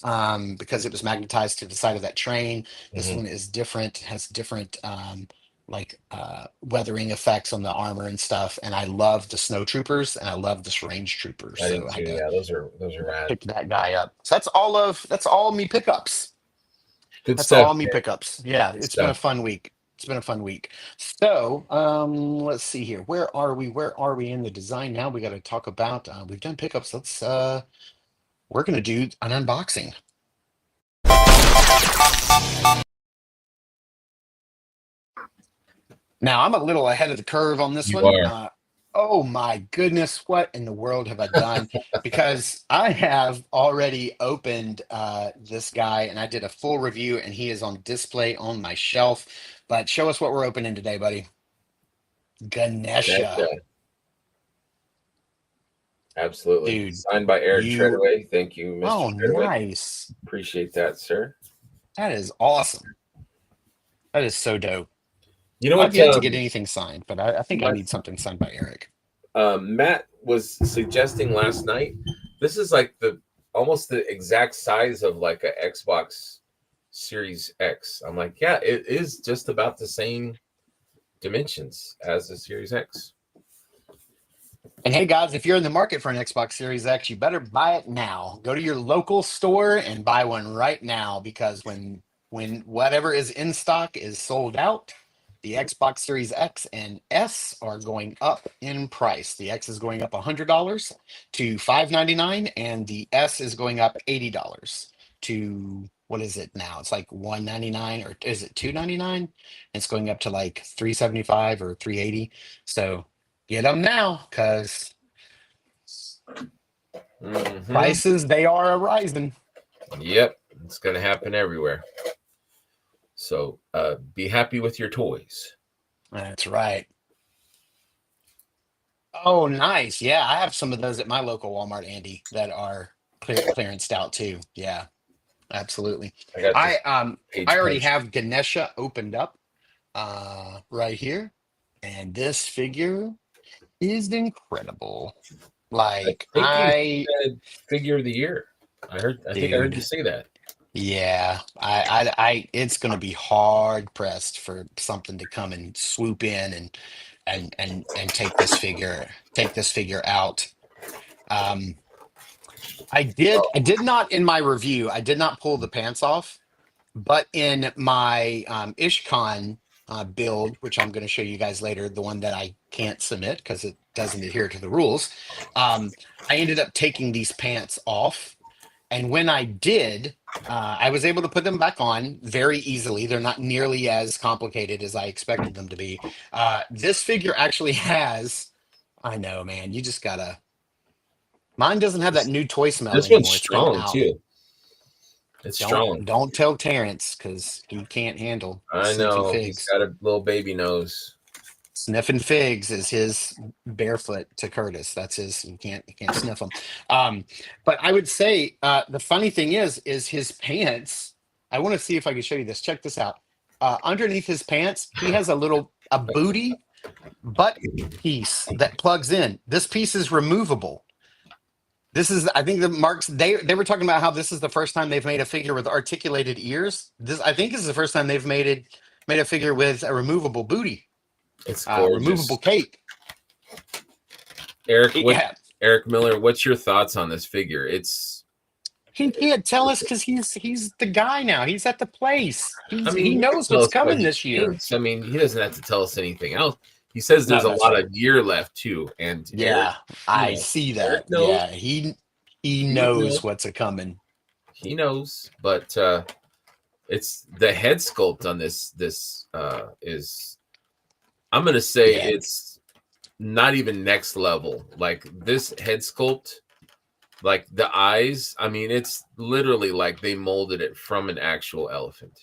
because it was magnetized to the side of that train. This one is different, has different weathering effects on the armor and stuff. And I love the snow troopers and I love this range trooper. I do So I too. had to Yeah, those are rad. pick that guy up. So that's all me pickups. Good That's stuff. all me pickups. Yeah, Good it's been a stuff. fun week. It's been a fun week. So let's see here. Where are we? Where are we in the design now? We got to talk about we've done pickups. We're gonna do an unboxing. Now I'm a little ahead of the curve on this You one. are. Oh my goodness, what in the world have I done? Because I have already opened this guy and I did a full review and he is on display on my shelf. But show us what we're opening today, buddy. Ganesha. Ganesha. Absolutely. Dude, Signed by Eric you, Treadaway. Thank you, Mr. oh, Treadaway. nice. Appreciate that, sir. That is awesome. That is so dope. You know I've what? yet to get anything signed, but I think I my- need something signed by Eric. Matt was suggesting last night. This is like almost the exact size of like a Xbox Series X. I'm like, yeah, it is just about the same dimensions as the Series X. And hey, guys, if you're in the market for an Xbox Series X, you better buy it now. Go to your local store and buy one right now because when whatever is in stock is sold out, the Xbox Series X and S are going up in price. The X is going up $100 to $599, and the S is going up $80 to what is it now? It's like $199, or is it $299? It's going up to like $375 or $380. So get them now because prices, they are a rising. Yep, it's going to happen everywhere. So be happy with your toys. That's right. Oh, nice. Yeah, I have some of those at my local Walmart, Andy, that are clearanced out too. Yeah, absolutely. I got this page I already punch. have Ganesha opened up right here, and this figure is incredible. Like I said figure of the year. I think I heard you dude, say that. yeah, I it's gonna be hard pressed for something to come and swoop in and take this figure out. Um, I did not in my review, I did not pull the pants off, but in my Ishcon build, which I'm going to show you guys later, the one that I can't submit because it doesn't adhere to the rules, I ended up taking these pants off. And when I did, I was able to put them back on very easily. They're not nearly as complicated as I expected them to be. This figure actually has, I know, man, you just gotta, mine doesn't have that new toy smell This anymore. one's It's been strong out. too. It's strong. Don't tell Terrence because he can't handle I sniffing know. figs. He's got a little baby nose. Sniffing figs is his barefoot to Curtis. That's his. You can't sniff them. But I would say the funny thing is his pants. I want to see if I can show you this. Check this out. Underneath his pants, he has a booty butt piece that plugs in. This piece is removable. This is, I think the marks they were talking about how this is the first time they've made a figure with articulated ears. This, I think, is the first time they've made a figure with a removable booty. It's gorgeous. Removable cape. Eric, Yeah. Eric Miller, what's your thoughts on this figure? He can't tell us because he's the guy now. He's at the place. He He knows can tell what's us what coming he this year. thinks. I mean, he doesn't have to tell us anything else. He says there's No, a that's lot right. of year left too, and Yeah, I know, see Eric that. knows. Yeah, he knows what's a coming. he knows, but it's the head sculpt on this is, I'm gonna say, Yeah. it's not even next level. Like this head sculpt, like the eyes, I mean, it's literally like they molded it from an actual elephant.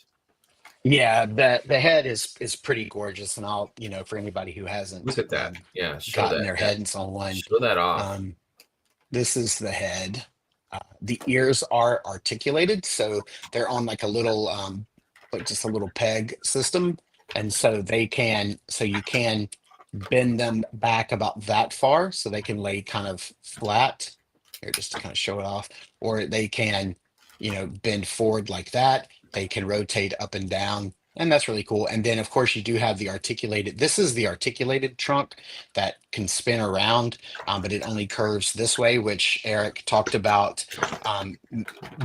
Yeah, the head is pretty gorgeous, and I'll, for anybody who hasn't Look at that. Yeah, show gotten that. their heads on one. Show that off. This is the head. The ears are articulated, so they're on like a little, like just a little peg system, and so you can bend them back about that far, so they can lay kind of flat. Here, just to kind of show it off, or they can, bend forward like that. They can rotate up and down, and that's really cool. And then, of course, you do have the articulated. This is the articulated trunk that can spin around, but it only curves this way, which Eric talked about,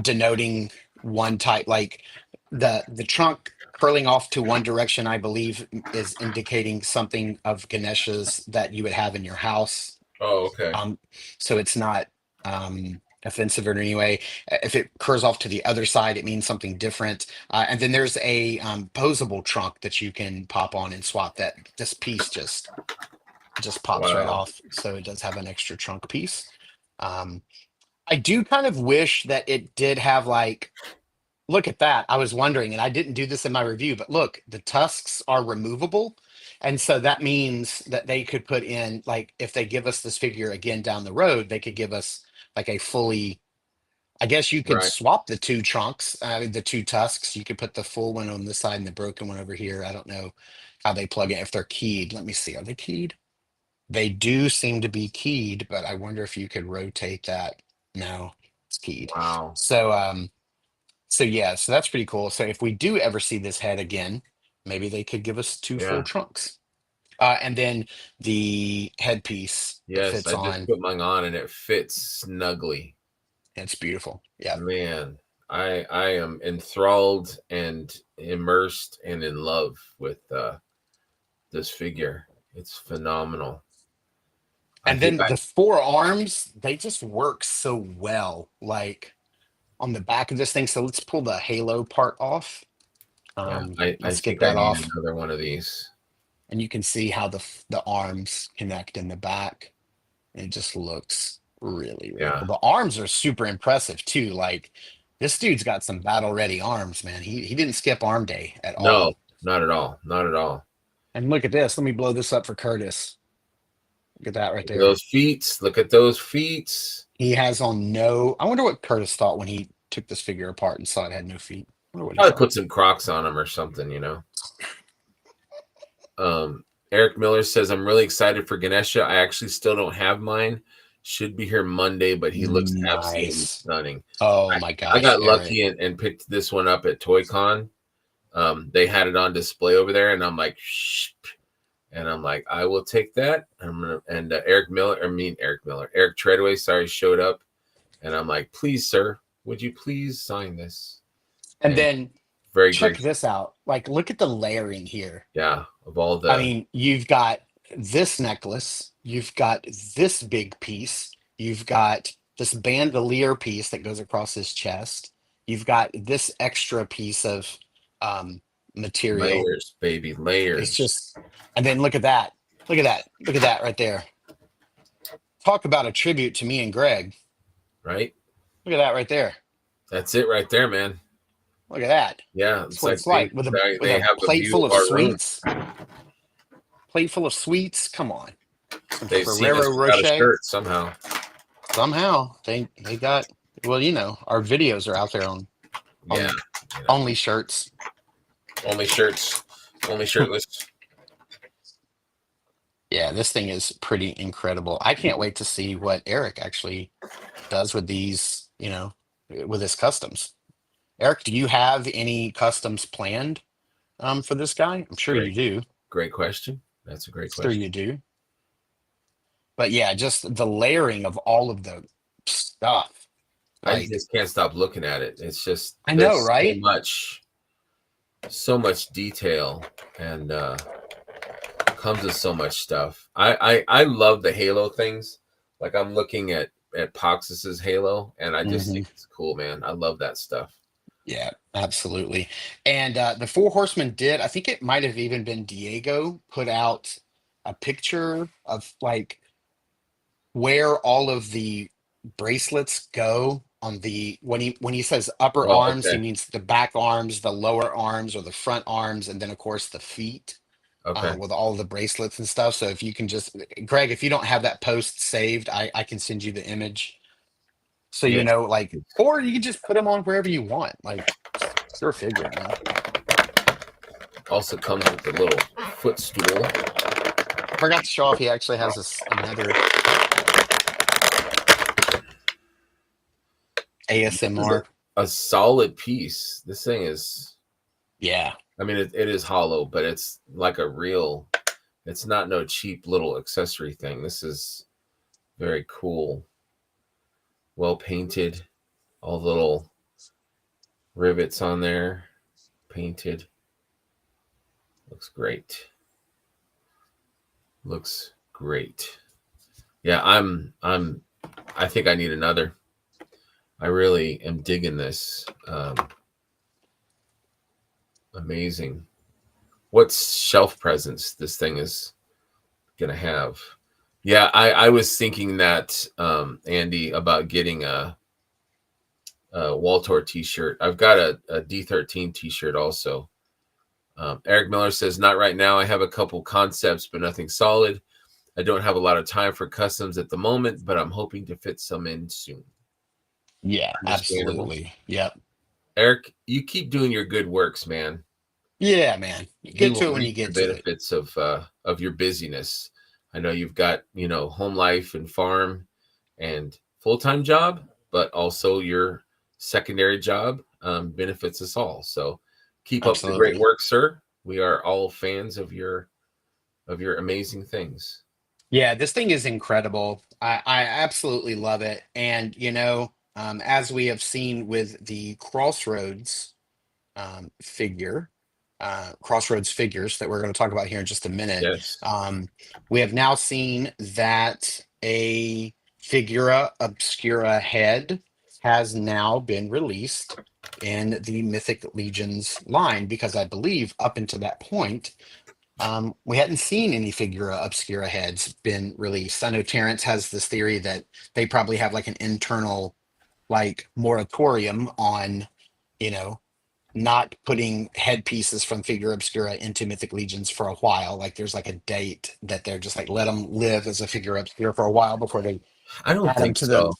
denoting one type, like the trunk curling off to one direction, I believe, is indicating something of Ganesha's that you would have in your house. Oh, okay. Um, so it's not offensive in any way. If it curls off to the other side, it means something different. And then there's a posable trunk that you can pop on and swap. That this piece just pops right Wow. off, so it does have an extra trunk piece. Um, I do kind of wish that it did have like, look at that. I was wondering, and I didn't do this in my review, but look, the tusks are removable. And so that means that they could put in, like, if they give us this figure again down the road, they could give us like a fully, I guess you could Right. swap the two trunks, the two tusks. You could put the full one on this side and the broken one over here. I don't know how they plug in, if they're keyed. Let me see. Are they keyed? They do seem to be keyed, but I wonder if you could rotate that. No, it's keyed. Wow. So yeah, so that's pretty cool. So if we do ever see this head again, maybe they could give us two full Yeah. trunks. And then the headpiece that Yes, fits I just on, put mine on and it fits snugly. it's beautiful. Yeah. Man, I am enthralled and immersed and in love with this figure. It's phenomenal. I And think then the four arms, they just work so well, like on the back of this thing. So let's pull the halo part off. I Let's get think I that need off. another one of these. And you can see how the arms connect in the back. It just looks really, really Yeah. cool. The arms are super impressive too. Like this dude's got some battle ready arms, man. He didn't skip arm day at No, all. not at all. Not at all. And look at this. Let me blow this up for Curtis. Look at that right Look at there. those feet. Look at those feet. He has on no. I wonder what Curtis thought when he took this figure apart and saw it had no feet. I wonder what he Probably thought. put some Crocs on them or something, Eric Miller says, I'm really excited for Ganesha. I actually still don't have mine. Should be here Monday, but he looks absolutely Nice. stunning. Oh my gosh. I got Eric. lucky and picked this one up at Toy-Con. They had it on display over there, and I'm like, shh. And I'm like, I will take that. Eric Treadway, showed up. And I'm like, please, sir, would you please sign this? And then Very check great. this out. Like, look at the layering here. Yeah, of all the. I mean, you've got this necklace, you've got this big piece, you've got this bandolier piece that goes across his chest, you've got this extra piece of material. Layers, baby, layers. It's just, and then look at that. Look at that. Look at that right there. Talk about a tribute to me and Greg. Right? Look at that right there. That's it right there, man. Look at that. Yeah, That's what it's like with a have a plate view full of our room. sweets. Plate full of sweets. Come on. Some They've seen us Ferrero without a Rocher. shirt somehow. Somehow they got, well, our videos are out there on Yeah, only shirts. only shirts, only shirtless. Yeah, this thing is pretty incredible. I can't wait to see what Eric actually does with these, with his customs. Eric, do you have any customs planned for this guy? I'm sure you do. Great question. That's a great Sure question. you do. But yeah, just the layering of all of the stuff. I Like, just can't stop looking at it. It's just I know, there's right? So much detail, and comes with so much stuff. I love the Halo things. Like I'm looking at Poxus's Halo, and I just think it's cool, man. I love that stuff. Yeah, absolutely. And the Four Horsemen did, I think it might have even been Diego, put out a picture of like where all of the bracelets go on the when he says upper Oh, arms, he okay. means the back arms, the lower arms, or the front arms, and then of course the feet. Okay. With all the bracelets and stuff. So if you can just, Greg, if you don't have that post saved, I can send you the image. So, Yeah. like, or you can just put them on wherever you want. Like, it's your figure, man. Also comes with a little footstool. I forgot to show off. He actually has another This is ASMR. a solid piece. This thing is, Yeah. I mean, it is hollow, but it's like a real, it's not no cheap little accessory thing. This is very cool. Well painted. All the little rivets on there. Painted. Looks great. Looks great. Yeah, I think I need another. I really am digging this. Amazing. What shelf presence this thing is gonna have. Yeah, I was thinking that, Andy, about getting a Waltor t-shirt. I've got a D13 t-shirt also. Eric Miller says, not right now. I have a couple concepts, but nothing solid. I don't have a lot of time for customs at the moment, but I'm hoping to fit some in soon. Yeah, Understandable. absolutely. Yep. Eric, you keep doing your good works, man. Yeah, man. You You get to will it when you reap the get to it. benefits of your busyness. I know you've got, home life and farm and full-time job, but also your secondary job benefits us all. So keep up the great Absolutely. work, sir. We are all fans of your amazing things. Yeah, this thing is incredible. I absolutely love it. And, as we have seen with the Crossroads figure, Crossroads figures that we're going to talk about here in just a minute, Yes. we have now seen that a Figura Obscura head has now been released in the Mythic Legions line, because I believe up until that point, we hadn't seen any Figura Obscura heads been released. I know Terrence has this theory that they probably have like an internal like moratorium on, you know, not putting headpieces from Figura Obscura into Mythic Legions for a while. Like there's like a date that they're just like let them live as a Figura Obscura for a while before they I don't add them think to so.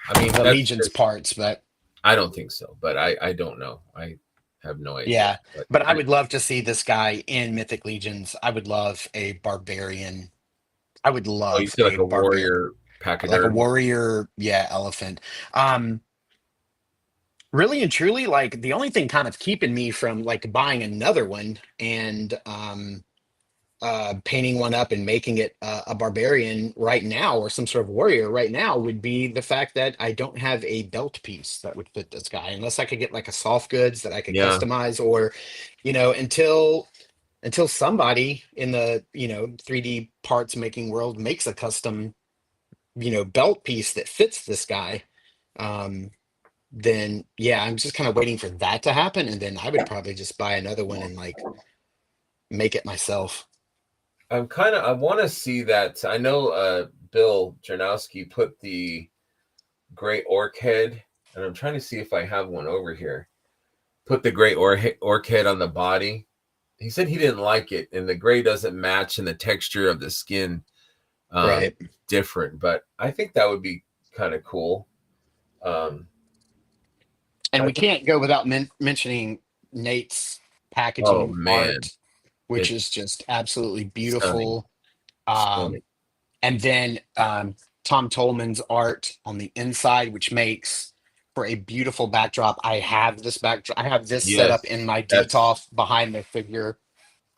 I mean, the that's Legions just, parts. But I don't think so, but I don't know. I have no idea. yeah, But but I would love to see this guy in Mythic Legions. I would love a barbarian. I would oh, you love said like a a barbarian, warrior like a pachyderm. warrior, yeah, elephant. Um, Really and truly, like the only thing kind of keeping me from like buying another one and painting one up and making it a barbarian right now or some sort of warrior right now would be the fact that I don't have a belt piece that would fit this guy, unless I could get like a soft goods that I could Yeah. customize, or until somebody in the 3D parts making world makes a custom belt piece that fits this guy. um then yeah, I'm just kind of waiting for that to happen, and then I would probably just buy another one and like make it myself. I want to see that. I know Bill Janowski put the great orc head, and I'm trying to see if I have one over here. Put the great orc head on the body. He said he didn't like it, and the gray doesn't match, and the texture of the skin Right. different. But I think that would be kind of cool. And I we think, can't go without mentioning Nate's oh packaging man, art, which it's is just absolutely stunning, beautiful. stunning. And then Tom Tolman's art on the inside, which makes for a beautiful backdrop. I have this backdrop. I have this set up Yes, in my that's. DTOF behind the figure.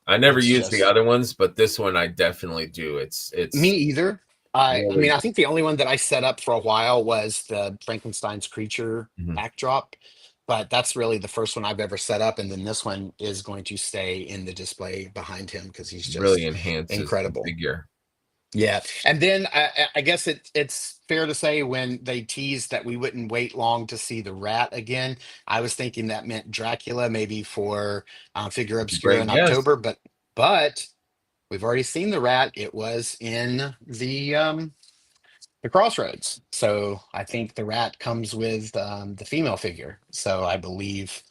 I never It's used the just other ones, but this one I definitely do. me It's either. I mean, really. I think the only one that I set up for a while was the Frankenstein's creature Mhm. backdrop, but that's really the first one I've ever set up. And then this one is going to stay in the display behind him because he's Really just enhances the incredible. figure. Yeah. And then I guess it's fair to say when they teased that we wouldn't wait long to see the rat again, I was thinking that meant Dracula maybe for Figure Obscura Great in guess. October, but we've already seen the rat. It was in the Crossroads. So I think the rat comes with the female figure. So I believe,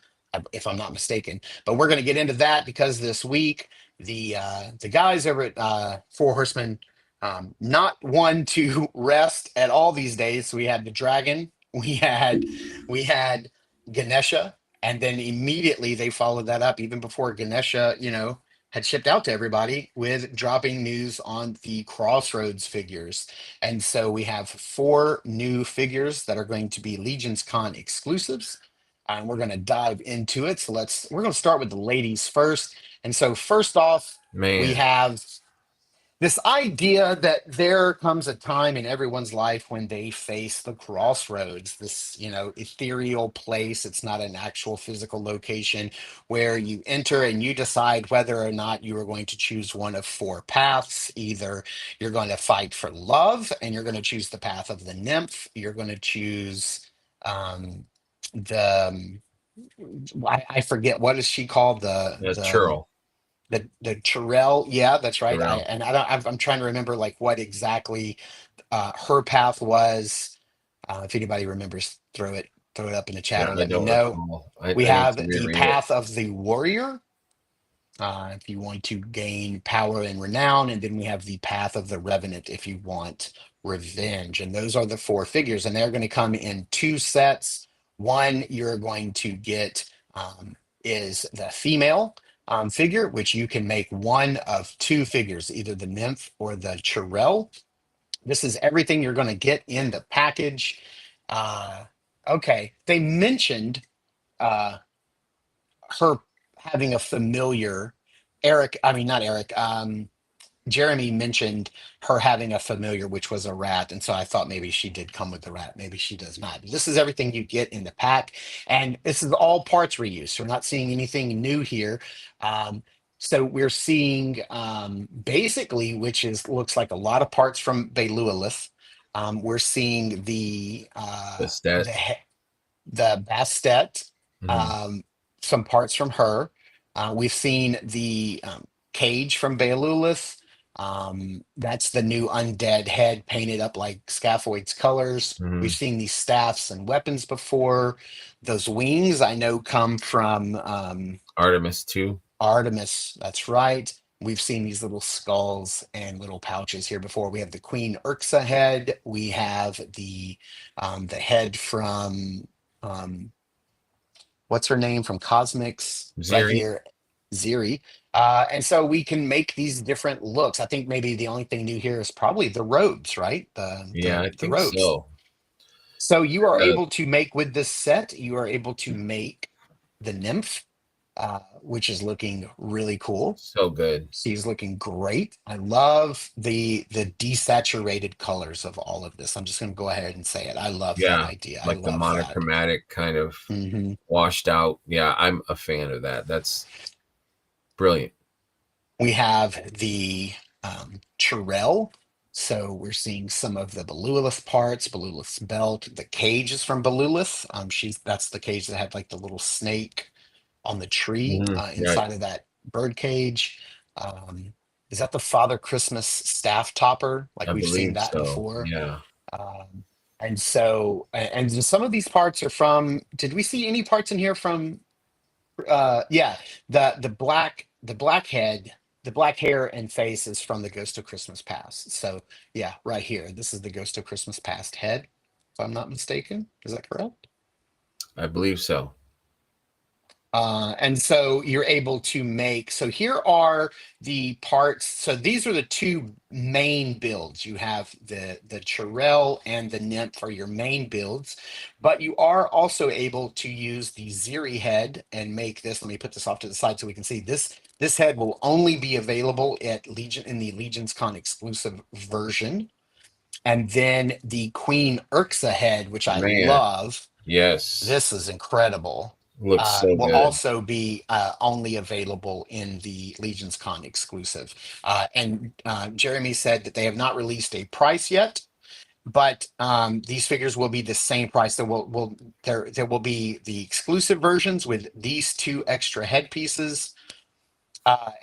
if I'm not mistaken, but we're going to get into that because this week the guys over at Four Horsemen, not one to rest at all these days. So we had the dragon. we had we had Ganesha, and then immediately they followed that up, even before Ganesha, had shipped out to everybody, with dropping news on the Crossroads figures. And so we have four new figures that are going to be Legions Con exclusives. And we're going to dive into it. So we're going to start with the ladies first. And so first off, we Man, have this idea that there comes a time in everyone's life when they face the crossroads, this, ethereal place. It's not an actual physical location, where you enter and you decide whether or not you are going to choose one of four paths. Either you're going to fight for love and you're going to choose the path of the nymph. You're going to choose the I forget, what is she called, the churl. the Chirel. Yeah, that's right. Churl. I'm trying to remember like what exactly her path was. If anybody remembers, throw it up in the chat Yeah, or I let me don't know. recall. We I need have to the reread it. path of the warrior, if you want to gain power and renown, and then we have the path of the revenant if you want revenge. And those are the four figures, and they're going to come in two sets. One you're going to get is the female figure, which you can make one of two figures, either the nymph or the Chirel. This is everything you're going to get in the package. Okay, they mentioned uh, her having a familiar. Not Eric. Jeremy mentioned her having a familiar, which was a rat, and so I thought maybe she did come with the rat. Maybe she does not. This is everything you get in the pack, and this is all parts reuse. We're not seeing anything new here. So we're seeing basically, which is looks like a lot of parts from Belualith. We're seeing The stat. the Bastet, Mhm. um, some parts from her. We've seen the cage from Beowulf. That's the new undead head painted up like Scaphoid's colors. We've Mhm. seen these staffs and weapons before. Those wings I know come from Artemis too. Artemis. That's right. We've seen these little skulls and little pouches here before. We have the Queen Urxa head. We have the head from um, what's her name from Cosmics right Ziri. here, Ziri. And so we can make these different looks. I think maybe the only thing new here is probably the robes, right? The Yeah, the I the think robes. so. So you are Uh, able to make with this set, you are able to make the nymph, which is looking really cool. so good. She's looking great. I love the desaturated colors of all of this. I'm just going to go ahead and say it. I love that Yeah, idea. I like the love that. monochromatic kind of Mhm. washed out. Yeah, I'm a fan of that. That's brilliant. We have the Chirel. So we're seeing some of the Belulith parts, Belulith's belt. The cage is from Belulith. That's the cage that had like the little snake on the tree Right. inside of that bird cage. Um, is that the Father Christmas staff topper? Like I we've seen believe that so. before. Yeah. And so, and some of these parts are from. Did we see any parts in here from yeah, the black head, the black hair and face is from the Ghost of Christmas Past. So yeah, right here, this is the Ghost of Christmas Past head, if I'm not mistaken. Is that correct? I believe so. And so you're able to make, so here are the parts. So these are the two main builds. You have the Chirel and the Nymph are your main builds, but you are also able to use the Ziri head and make this. Let me put this off to the side so we can see this. This head will only be available at Legion in the LegionsCon exclusive version. And then the Queen Urxa head, which I Man, love. yes. This is incredible. Looks so Will good. also be only available in the Legions Con exclusive. And Jeremy said that they have not released a price yet, but these figures will be the same price. There will be the exclusive versions with these two extra headpieces,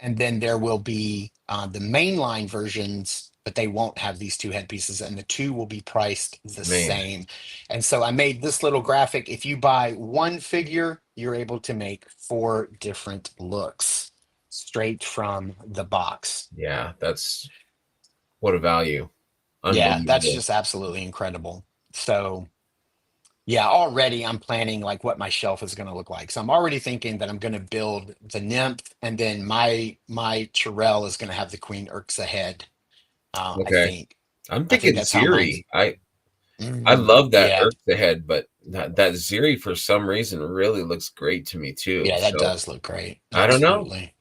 and then there will be the mainline versions, but they won't have these two headpieces, and the two will be priced the Man. same. And so I made this little graphic. If you buy one figure, you're able to make four different looks straight from the box. Yeah, that's what a value. Yeah, that's Unbelievable. just absolutely incredible. So Yeah, already I'm planning like what my shelf is going to look like. So I'm already thinking that I'm going to build the nymph, and then my Chirel is going to have the Queen Urxa head. I Okay. think. I'm I think thinking that's how mine's. Ziri. I Mm, love that yeah, Ursa head, but that Ziri for some reason really looks great to me too. yeah, that So does look great. I don't know. Absolutely.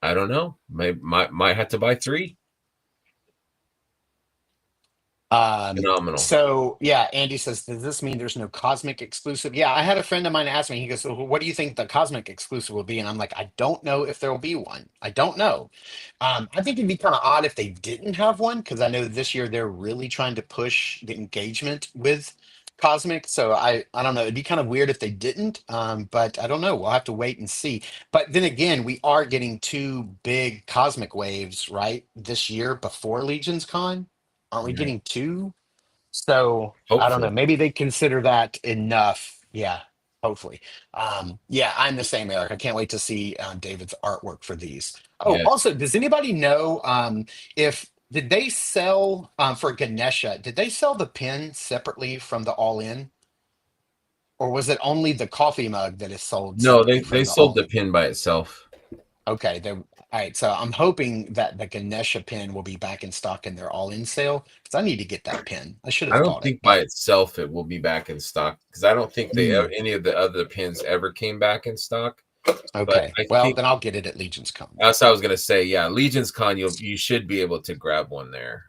I don't know. Might have to buy three. Phenomenal. So yeah, Andy says, does this mean there's no cosmic exclusive? Yeah, I had a friend of mine ask me, he goes, so what do you think the cosmic exclusive will be? And I'm like, I don't know if there will be one. I don't know. I think it'd be kind of odd if they didn't have one, because I know this year they're really trying to push the engagement with cosmic. So I don't know. It'd be kind of weird if they didn't. But I don't know. We'll have to wait and see. But then again, we are getting two big cosmic waves, right? This year before Legion's Con. Aren't we Right. getting two? So I don't know. Hopefully. Maybe they consider that enough. Yeah, hopefully. Yeah, I'm the same, Eric. I can't wait to see David's artwork for these. Oh, Yes. also, does anybody know if did they sell for Ganesha? Did they sell the pin separately from the All In, or was it only the coffee mug that is sold No, separately they from the sold All the In? pin by itself. Okay, all right. So I'm hoping that the Ganesha pin will be back in stock in their all-in sale because I need to get that pin. I should I have don't bought it, think by but itself it will be back in stock because I don't think mm, any of the other pins ever came back in stock. But okay. I Well, think then I'll get it at Legion's Con. that's what I was gonna say. Yeah, Legion's Con, you should be able to grab one there.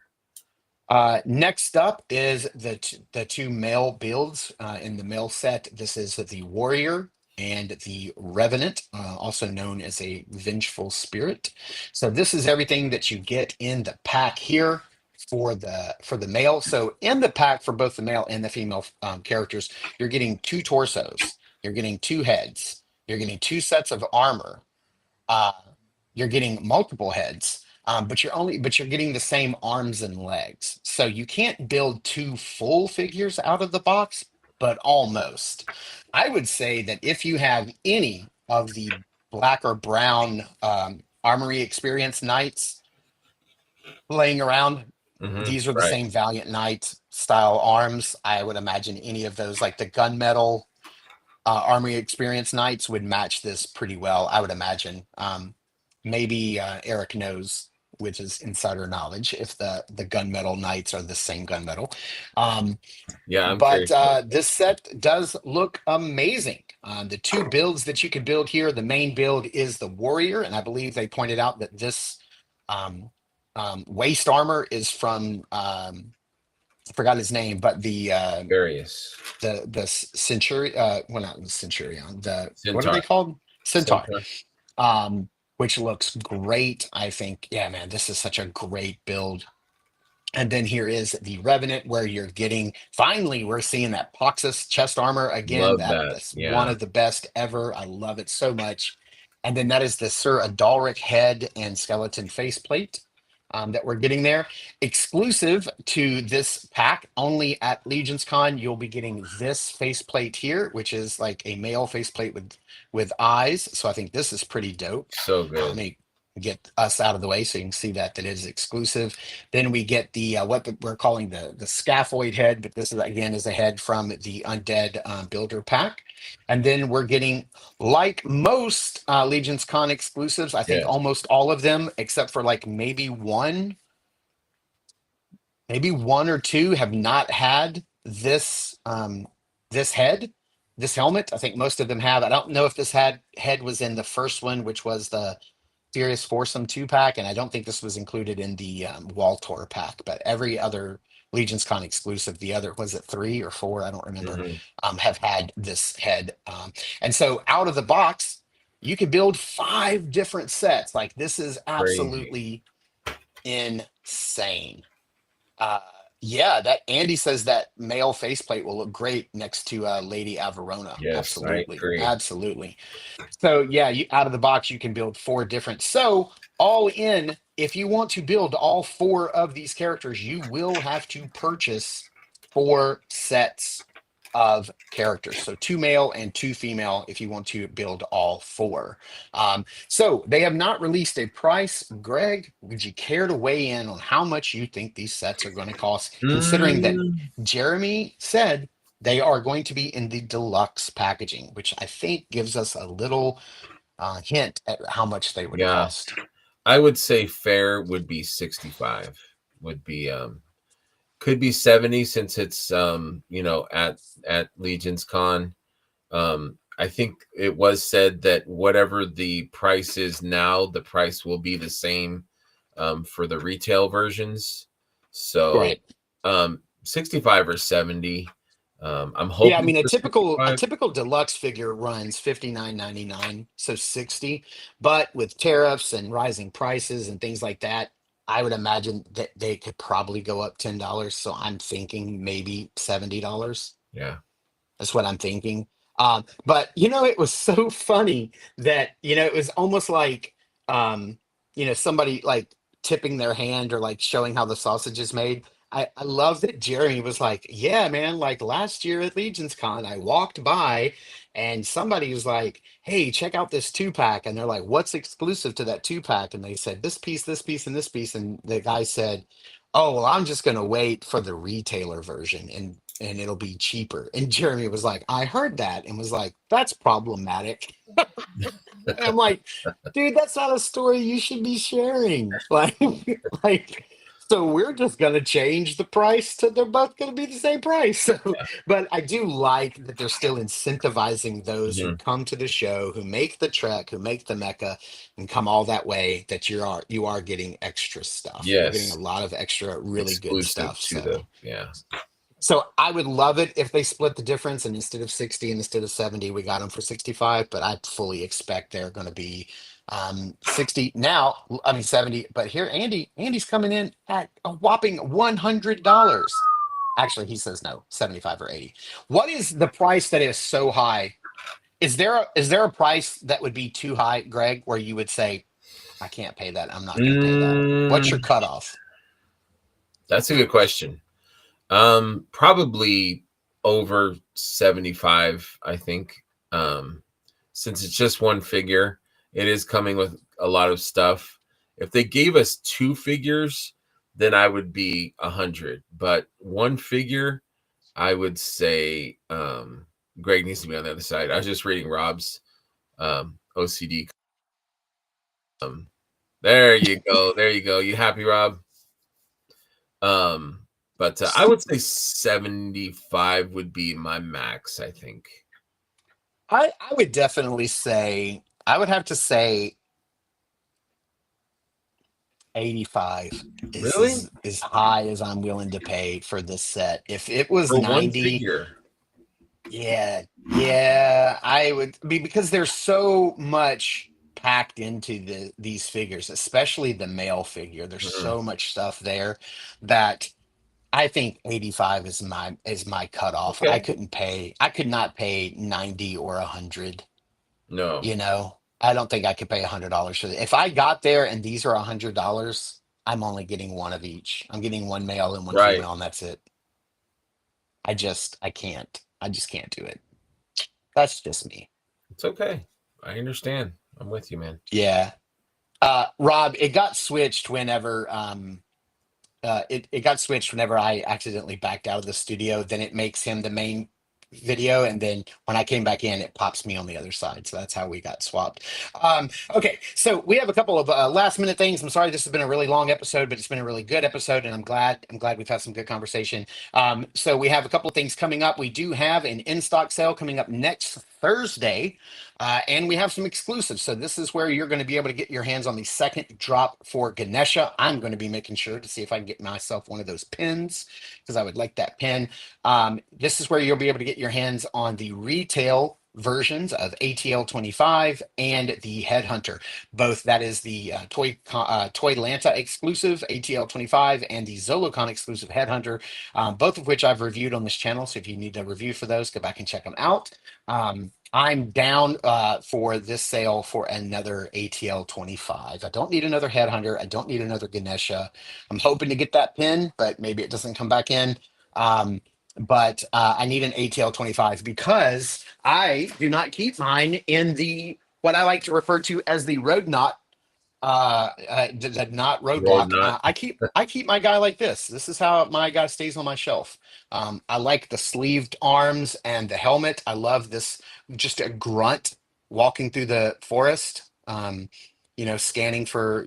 Next up is the two male builds in the male set. This is the Warrior and the Revenant, also known as a Vengeful Spirit. So this is everything that you get in the pack here for the male. So in the pack for both the male and the female characters, you're getting two torsos, you're getting two heads, you're getting two sets of armor, uh, you're getting multiple heads, but you're getting the same arms and legs. So you can't build two full figures out of the box, but almost. I would say that if you have any of the black or brown armory experience knights laying around, these are the Right. same Valiant Knight style arms. I would imagine any of those, like the gunmetal Army Experience Knights would match this pretty well, I would imagine. Maybe Eric knows with his insider knowledge if the gunmetal knights are the same gunmetal. Um, Yeah, I'm but curious. this set does look amazing. The two builds that you could build here, the main build is the Warrior, and I believe they pointed out that this um, waist armor is from I forgot his name, but Various. the century well, not the centurion, the what are they Centaur. called, centaur, Centaur. um which looks great. I think, yeah, man, this is such a great build. And then here is the Revenant, where you're getting, finally we're seeing that Poxus chest armor again. Love that. That's one Yeah. of the best ever. I love it so much. And then that is the Sir Adalric head and skeleton faceplate that we're getting there. Exclusive to this pack, only at Legion's Con, you'll be getting this faceplate here, which is like a male faceplate with eyes. So I think this is pretty dope. So Let good. me get us out of the way so you can see that it is exclusive. Then we get the what we're calling the scaphoid head, but this is again is a head from the Undead Builder pack. And then we're getting, like most Legion's Con exclusives, I think Yes. almost all of them, except for like maybe one or two have not had this head, this helmet. I think most of them have. I don't know if this head was in the first one, which was the Furious Foursome 2 pack, and I don't think this was included in the Wall Tour pack, but every other Legion's Con exclusive, the other, was it three or four? I don't remember, Mhm. have had this head. And so out of the box, you could build 5 different sets. Like, this is Crazy. absolutely insane. Uh, yeah, that Andy says that male faceplate will look great next to Lady Averona. Yes, I Absolutely, agree. absolutely. So yeah, you, out of the box, you can build 4 different. So all in, if you want to build all 4 of these characters, you will have to purchase 4 sets of characters. So 2 male and 2 female if you want to build all 4. So they have not released a price. Greg, would you care to weigh in on how much you think these sets are going to cost, considering that Mm, Jeremy said They are going to be in the deluxe packaging, which I think gives us a little hint at how much they would Yeah. cost. I would say fair would be 65. Would be could be 70 since it's at LegionsCon. I think it was said that whatever the price is now, the price will be the same for the retail versions. So Right. 65 or 70. I'm Yeah, I hoping mean a for typical 65. deluxe figure runs 59.99, so 60. But with tariffs and rising prices and things like that, I would imagine that they could probably go up $10. So I'm thinking maybe $70. Yeah. That's what I'm thinking. But it was so funny that it was almost like somebody like tipping their hand or like showing how the sausage is made. I love that Jeremy was like, yeah, man, like last year at Legion's Con, I walked by and somebody was like, hey, check out this 2-pack. And they're like, what's exclusive to that 2-pack? And they said, this piece, and this piece. And the guy said, oh, well, I'm just going to wait for the retailer version and it'll be cheaper. And Jeremy was like, I heard that and was like, that's problematic. And I'm like, dude, that's not a story you should be sharing. Like, so we're just gonna change the price to they're both gonna be the same price. So, but I do like that they're still incentivizing those who Mhm. come to the show, who make the trek, who make the Mecca, and come all that way. That you are getting extra stuff. You're getting a Yes. lot of extra really good Exclusive stuff. to So. yeah. So I would love it if they split the difference and instead of 60 and instead of 70, we got them for 65. But I fully expect they're going to be 60 now. I mean 70. But here, Andy's coming in at a whopping $100. Actually, he says no, 75 or 80. What is the price that is so high? Is there a price that would be too high, Greg, where you would say, I can't pay that. I'm not going to pay that. What's your Mm, cutoff? that's a good question. Probably over 75, I think. Since it's just one figure, it is coming with a lot of stuff. If they gave us 2 figures, then I would be 100. But one figure, I would say Greg needs to be on the other side. I was just reading Rob's OCD. There you go. There you go. You happy, Rob? But I would say 75 would be my max, I think. I would definitely say I would have to say 85 is Really? as high as I'm willing to pay for this set. If it was For one 90, figure. yeah, yeah, I would be because there's so much packed into these figures, especially the male figure. There's Mhm. so much stuff there that I think 85 is my cutoff. Okay. I could not pay 90 or 100. No. I don't think I could pay $100 for it. If I got there and these are $100, I'm only getting one of each. I'm getting one male and one Right. female, and that's it. I can't. I just can't do it. That's just me. It's okay. I understand. I'm with you, man. Yeah. Rob, it got switched whenever it got switched whenever I accidentally backed out of the studio. Then it makes him the main video, and then when I came back in, it pops me on the other side. So that's how we got swapped. Okay, so we have a couple of last minute things. I'm sorry this has been a really long episode, but it's been a really good episode, and I'm glad we've had some good conversation. So we have a couple of things coming up. We do have an in stock sale coming up next Thursday. And we have some exclusives. So this is where you're going to be able to get your hands on the second drop for Ganesha. I'm going to be making sure to see if I can get myself one of those pins because I would like that pin. This is where you'll be able to get your hands on the retail versions of ATL 25 and the Headhunter. Both that is the Toy Lanta exclusive ATL 25 and the Zolocon exclusive Headhunter, both of which I've reviewed on this channel. So if you need a review for those, go back and check them out. I'm down for this sale for another ATL 25. I don't need another Headhunter. I don't need another Ganesha. I'm hoping to get that pin, but maybe it doesn't come back in. But I need an ATL 25 because I do not keep mine in the what I like to refer to as the road knot Not Road roadblock. knot. I keep my guy like this. This is how my guy stays on my shelf. I like the sleeved arms and the helmet. I love this, just a grunt walking through the forest, scanning for,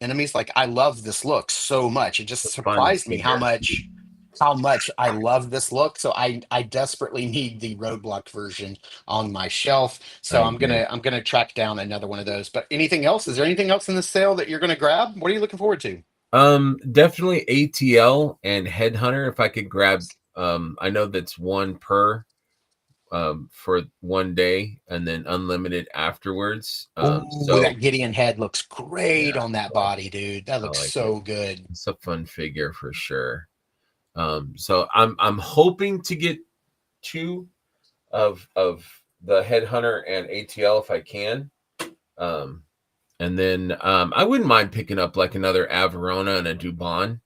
enemies. Like, I love this look so much. It just Fun surprised me figure. how much I love this look. So I desperately need the roadblock version on my shelf. So I I'm agree. gonna track down another one of those. But anything else? Is there anything else in the sale that you're gonna grab? What are you looking forward to? Definitely ATL and Headhunter. If I could grab, I know that's one per for one day and then unlimited afterwards. Oh, So that Gideon head looks yeah, great on that so body, dude. That I looks like it. so good. It's a fun figure for sure. So I'm hoping to get two of the Headhunter and ATL if I can. Um, and then I wouldn't mind picking up like another Averona and a Dubon.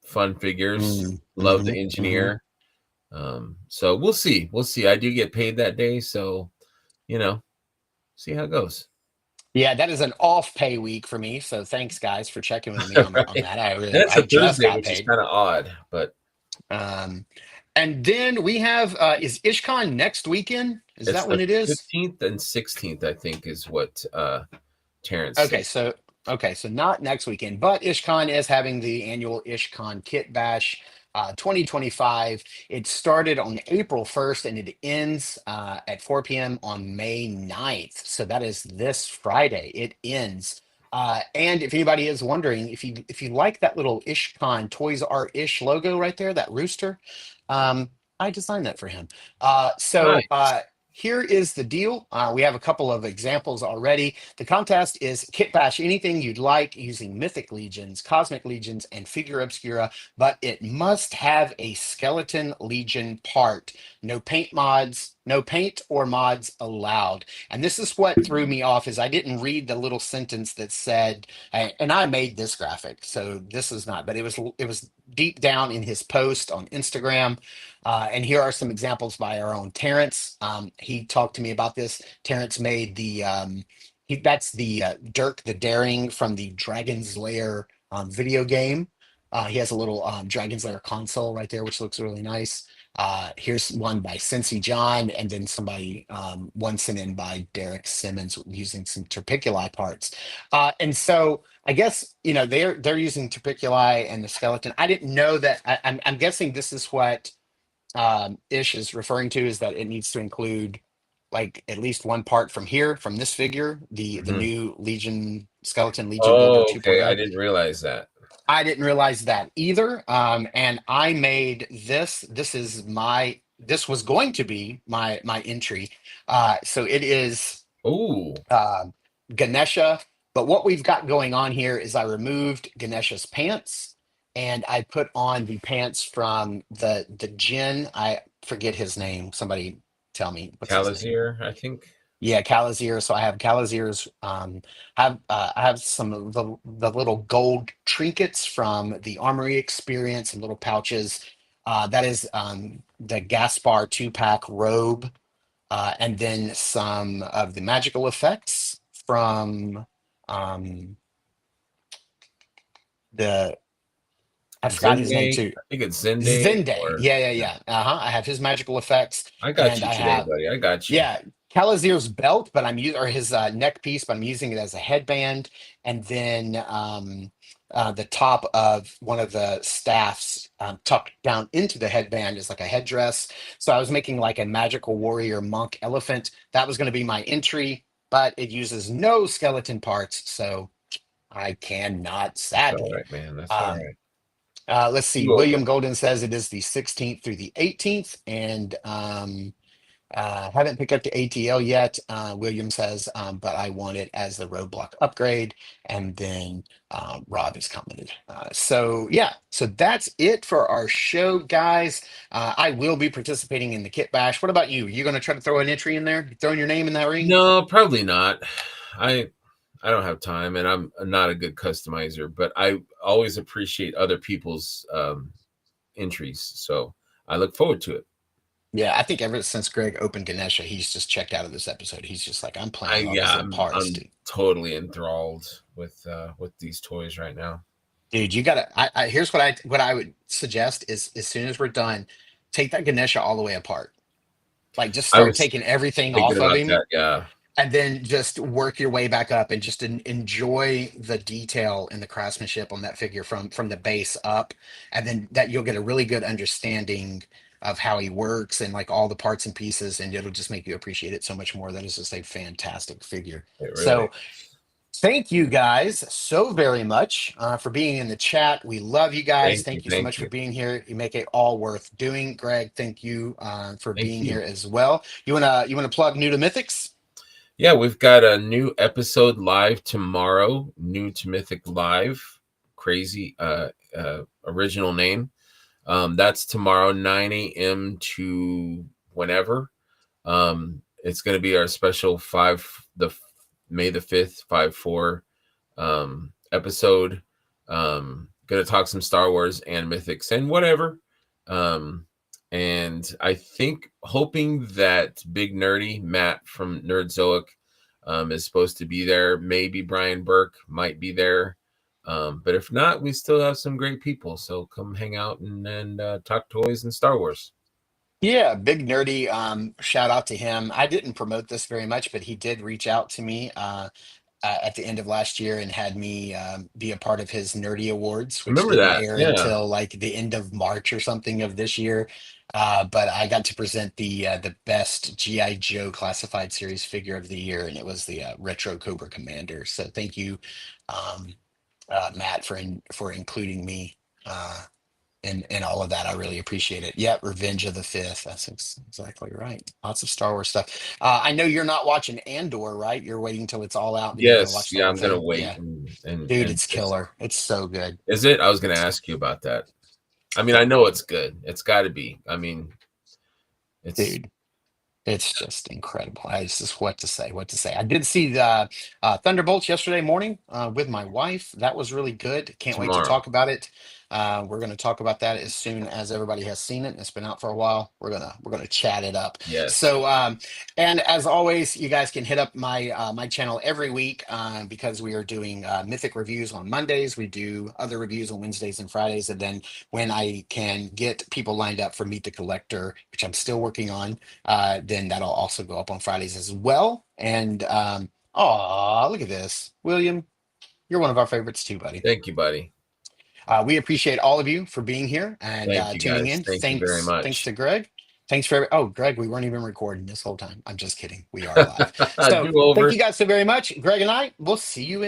Fun figures. Love the Hmm. engineer. So we'll see. We'll see. I do get paid that day, so you know, see how it goes. Yeah, that is an off pay week for me. So thanks, guys, for checking with me on Right. that. And it's I a just Thursday, got which is paid. kind of odd, but Um, and then we have is IshCon next weekend? Is it's that the when it is? 15th and 16th, I think, is what Terrence said. Okay, so not next weekend, but IshCon is having the annual IshCon Kit Bash 2025. It started on April 1st and it ends at 4 p.m. on May 9th. So that is this Friday. It ends. And if anybody is wondering, if you like that little IshCon Toys R Ish logo right there, that rooster, I designed that for him. Uh, so Nice. uh, here is the deal. We have a couple of examples already. The contest is kit bash anything you'd like using Mythic Legions, Cosmic Legions, and Figure Obscura, but it must have a Skeleton Legion part. No paint mods, no paint or mods allowed. And this is what threw me off is I didn't read the little sentence that said, and I made this graphic, so this is not, but it was deep down in his post on Instagram. And here are some examples by our own Terrence. He talked to me about this. Terrence made that's the Dirk the Daring from the Dragon's Lair video game. He has a little Dragon's Lair console right there, which looks really nice. Here's one by Cincy John, and then one sent in by Derek Simmons using some Terpiculi parts. And so I guess they're using Terpiculi and the skeleton. I didn't know that. I'm guessing this is what Ish is referring to, is that it needs to include like at least one part from here, from this figure, the Mhm. new Legion Skeleton Legion Builder Oh, okay. I 2.0. didn't realize that. I didn't realize that either. And I made this. This was going to be my entry. So it is Oh, uh, Ganesha. But what we've got going on here is I removed Ganesha's pants and I put on the pants from the Jin. I forget his name. Somebody tell me what's his name. Calazir, I think. Yeah, Calazir. So I have Calazir's. I have some of the little gold trinkets from the Armory experience and little pouches. That is the Gaspar 2-pack robe, and then some of the magical effects from um, the I forgot his name Zende. too. I think it's Zende Zende. or Yeah, yeah, yeah. yeah. I have his magical effects, I got and you I today, have buddy. I got you. yeah, Calazir's belt, but I'm using or his neck piece, but I'm using it as a headband, and then the top of one of the staffs tucked down into the headband is like a headdress. So I was making like a magical warrior monk elephant. That was going to be my entry, but it uses no skeleton parts, so I cannot, That's all sadly. right, man. That's all Um, right. let's see. You over. William Golden says it is the 16th through the 18th, and haven't picked up the ATL yet. William says, but I want it as the roadblock upgrade. And then Rob has commented. So yeah, so that's it for our show, guys. I will be participating in the Kit Bash. What about you? You going to try to throw an entry in there? You throwing your name in that ring? No, probably not. I I don't have time, and I'm not a good customizer, but I always appreciate other people's entries. So I look forward to it. Yeah, I think ever since Greg opened Ganesha, he's just checked out of this episode. He's just like, I'm playing with all these little parts, I'm dude. totally enthralled with these toys right now. Dude, you gotta. Here's what I would suggest is as soon as we're done, take that Ganesha all the way apart. Like just I start was taking everything thinking off of about him, that. Yeah, and then just work your way back up and just enjoy the detail and the craftsmanship on that figure from the base up, and then that you'll get a really good understanding of how he works and like all the parts and pieces, and it'll just make you appreciate it so much more. That is just a fantastic figure. it really. So thank you guys so very much for being in the chat. We love you guys. Thank you, Thank you so thank much for you, being here. You make it all worth doing. Greg, thank you for thank being you. here as well. You wanna plug New to Mythics? Yeah, we've got a new episode live tomorrow. New to Mythic Live, crazy original name. That's tomorrow, 9 a.m. to whenever. It's going to be our special May the 5th 5/4 episode. Going to talk some Star Wars and Mythics and whatever. And I think hoping that Big Nerdy Matt from Nerdzoic is supposed to be there. Maybe Brian Burke might be there. But if not, we still have some great people. So come hang out and talk toys and Star Wars. Yeah, big nerdy. Shout out to him. I didn't promote this very much, but he did reach out to me at the end of last year and had me be a part of his Nerdy Awards, which Remember didn't that? air Yeah. until like the end of March or something of this year. But I got to present the best GI Joe classified series figure of the year, and it was the Retro Cobra Commander. So thank you, um, Matt, for including me. And all of that. I really appreciate it. Yeah, Revenge of the Fifth. That's exactly right. Lots of Star Wars stuff. I know you're not watching Andor, right? You're waiting until it's all out, and then you're gonna Yes. watch the Yeah, whole I'm gonna thing. wait Yeah, and dude, and it's killer. It's so good. is it? I was gonna It's ask you about that. I mean, I know it's good. It's got to be. I mean, it's dude. It's just incredible. I just what to say. What to say. I did see the Thunderbolts yesterday morning with my wife. That was really good. Can't wait to tomorrow. talk about it. We're going to talk about that as soon as everybody has seen it. It's been out for a while. We're gonna chat it up. Yes. So and as always, you guys can hit up my channel every week because we are doing Mythic reviews on Mondays. We do other reviews on Wednesdays and Fridays, and then when I can get people lined up for Meet the Collector, which I'm still working on, then that'll also go up on Fridays as well. And look at this, William. You're one of our favorites too, buddy. Thank you, buddy. We appreciate all of you for being here and Thank you, tuning guys. in. Thank you very Thanks much. to Greg. Thanks for oh, Greg, we weren't even recording this whole time. I'm just kidding. We are live. So Do thank over. you guys so very much. Greg and I, we'll see you in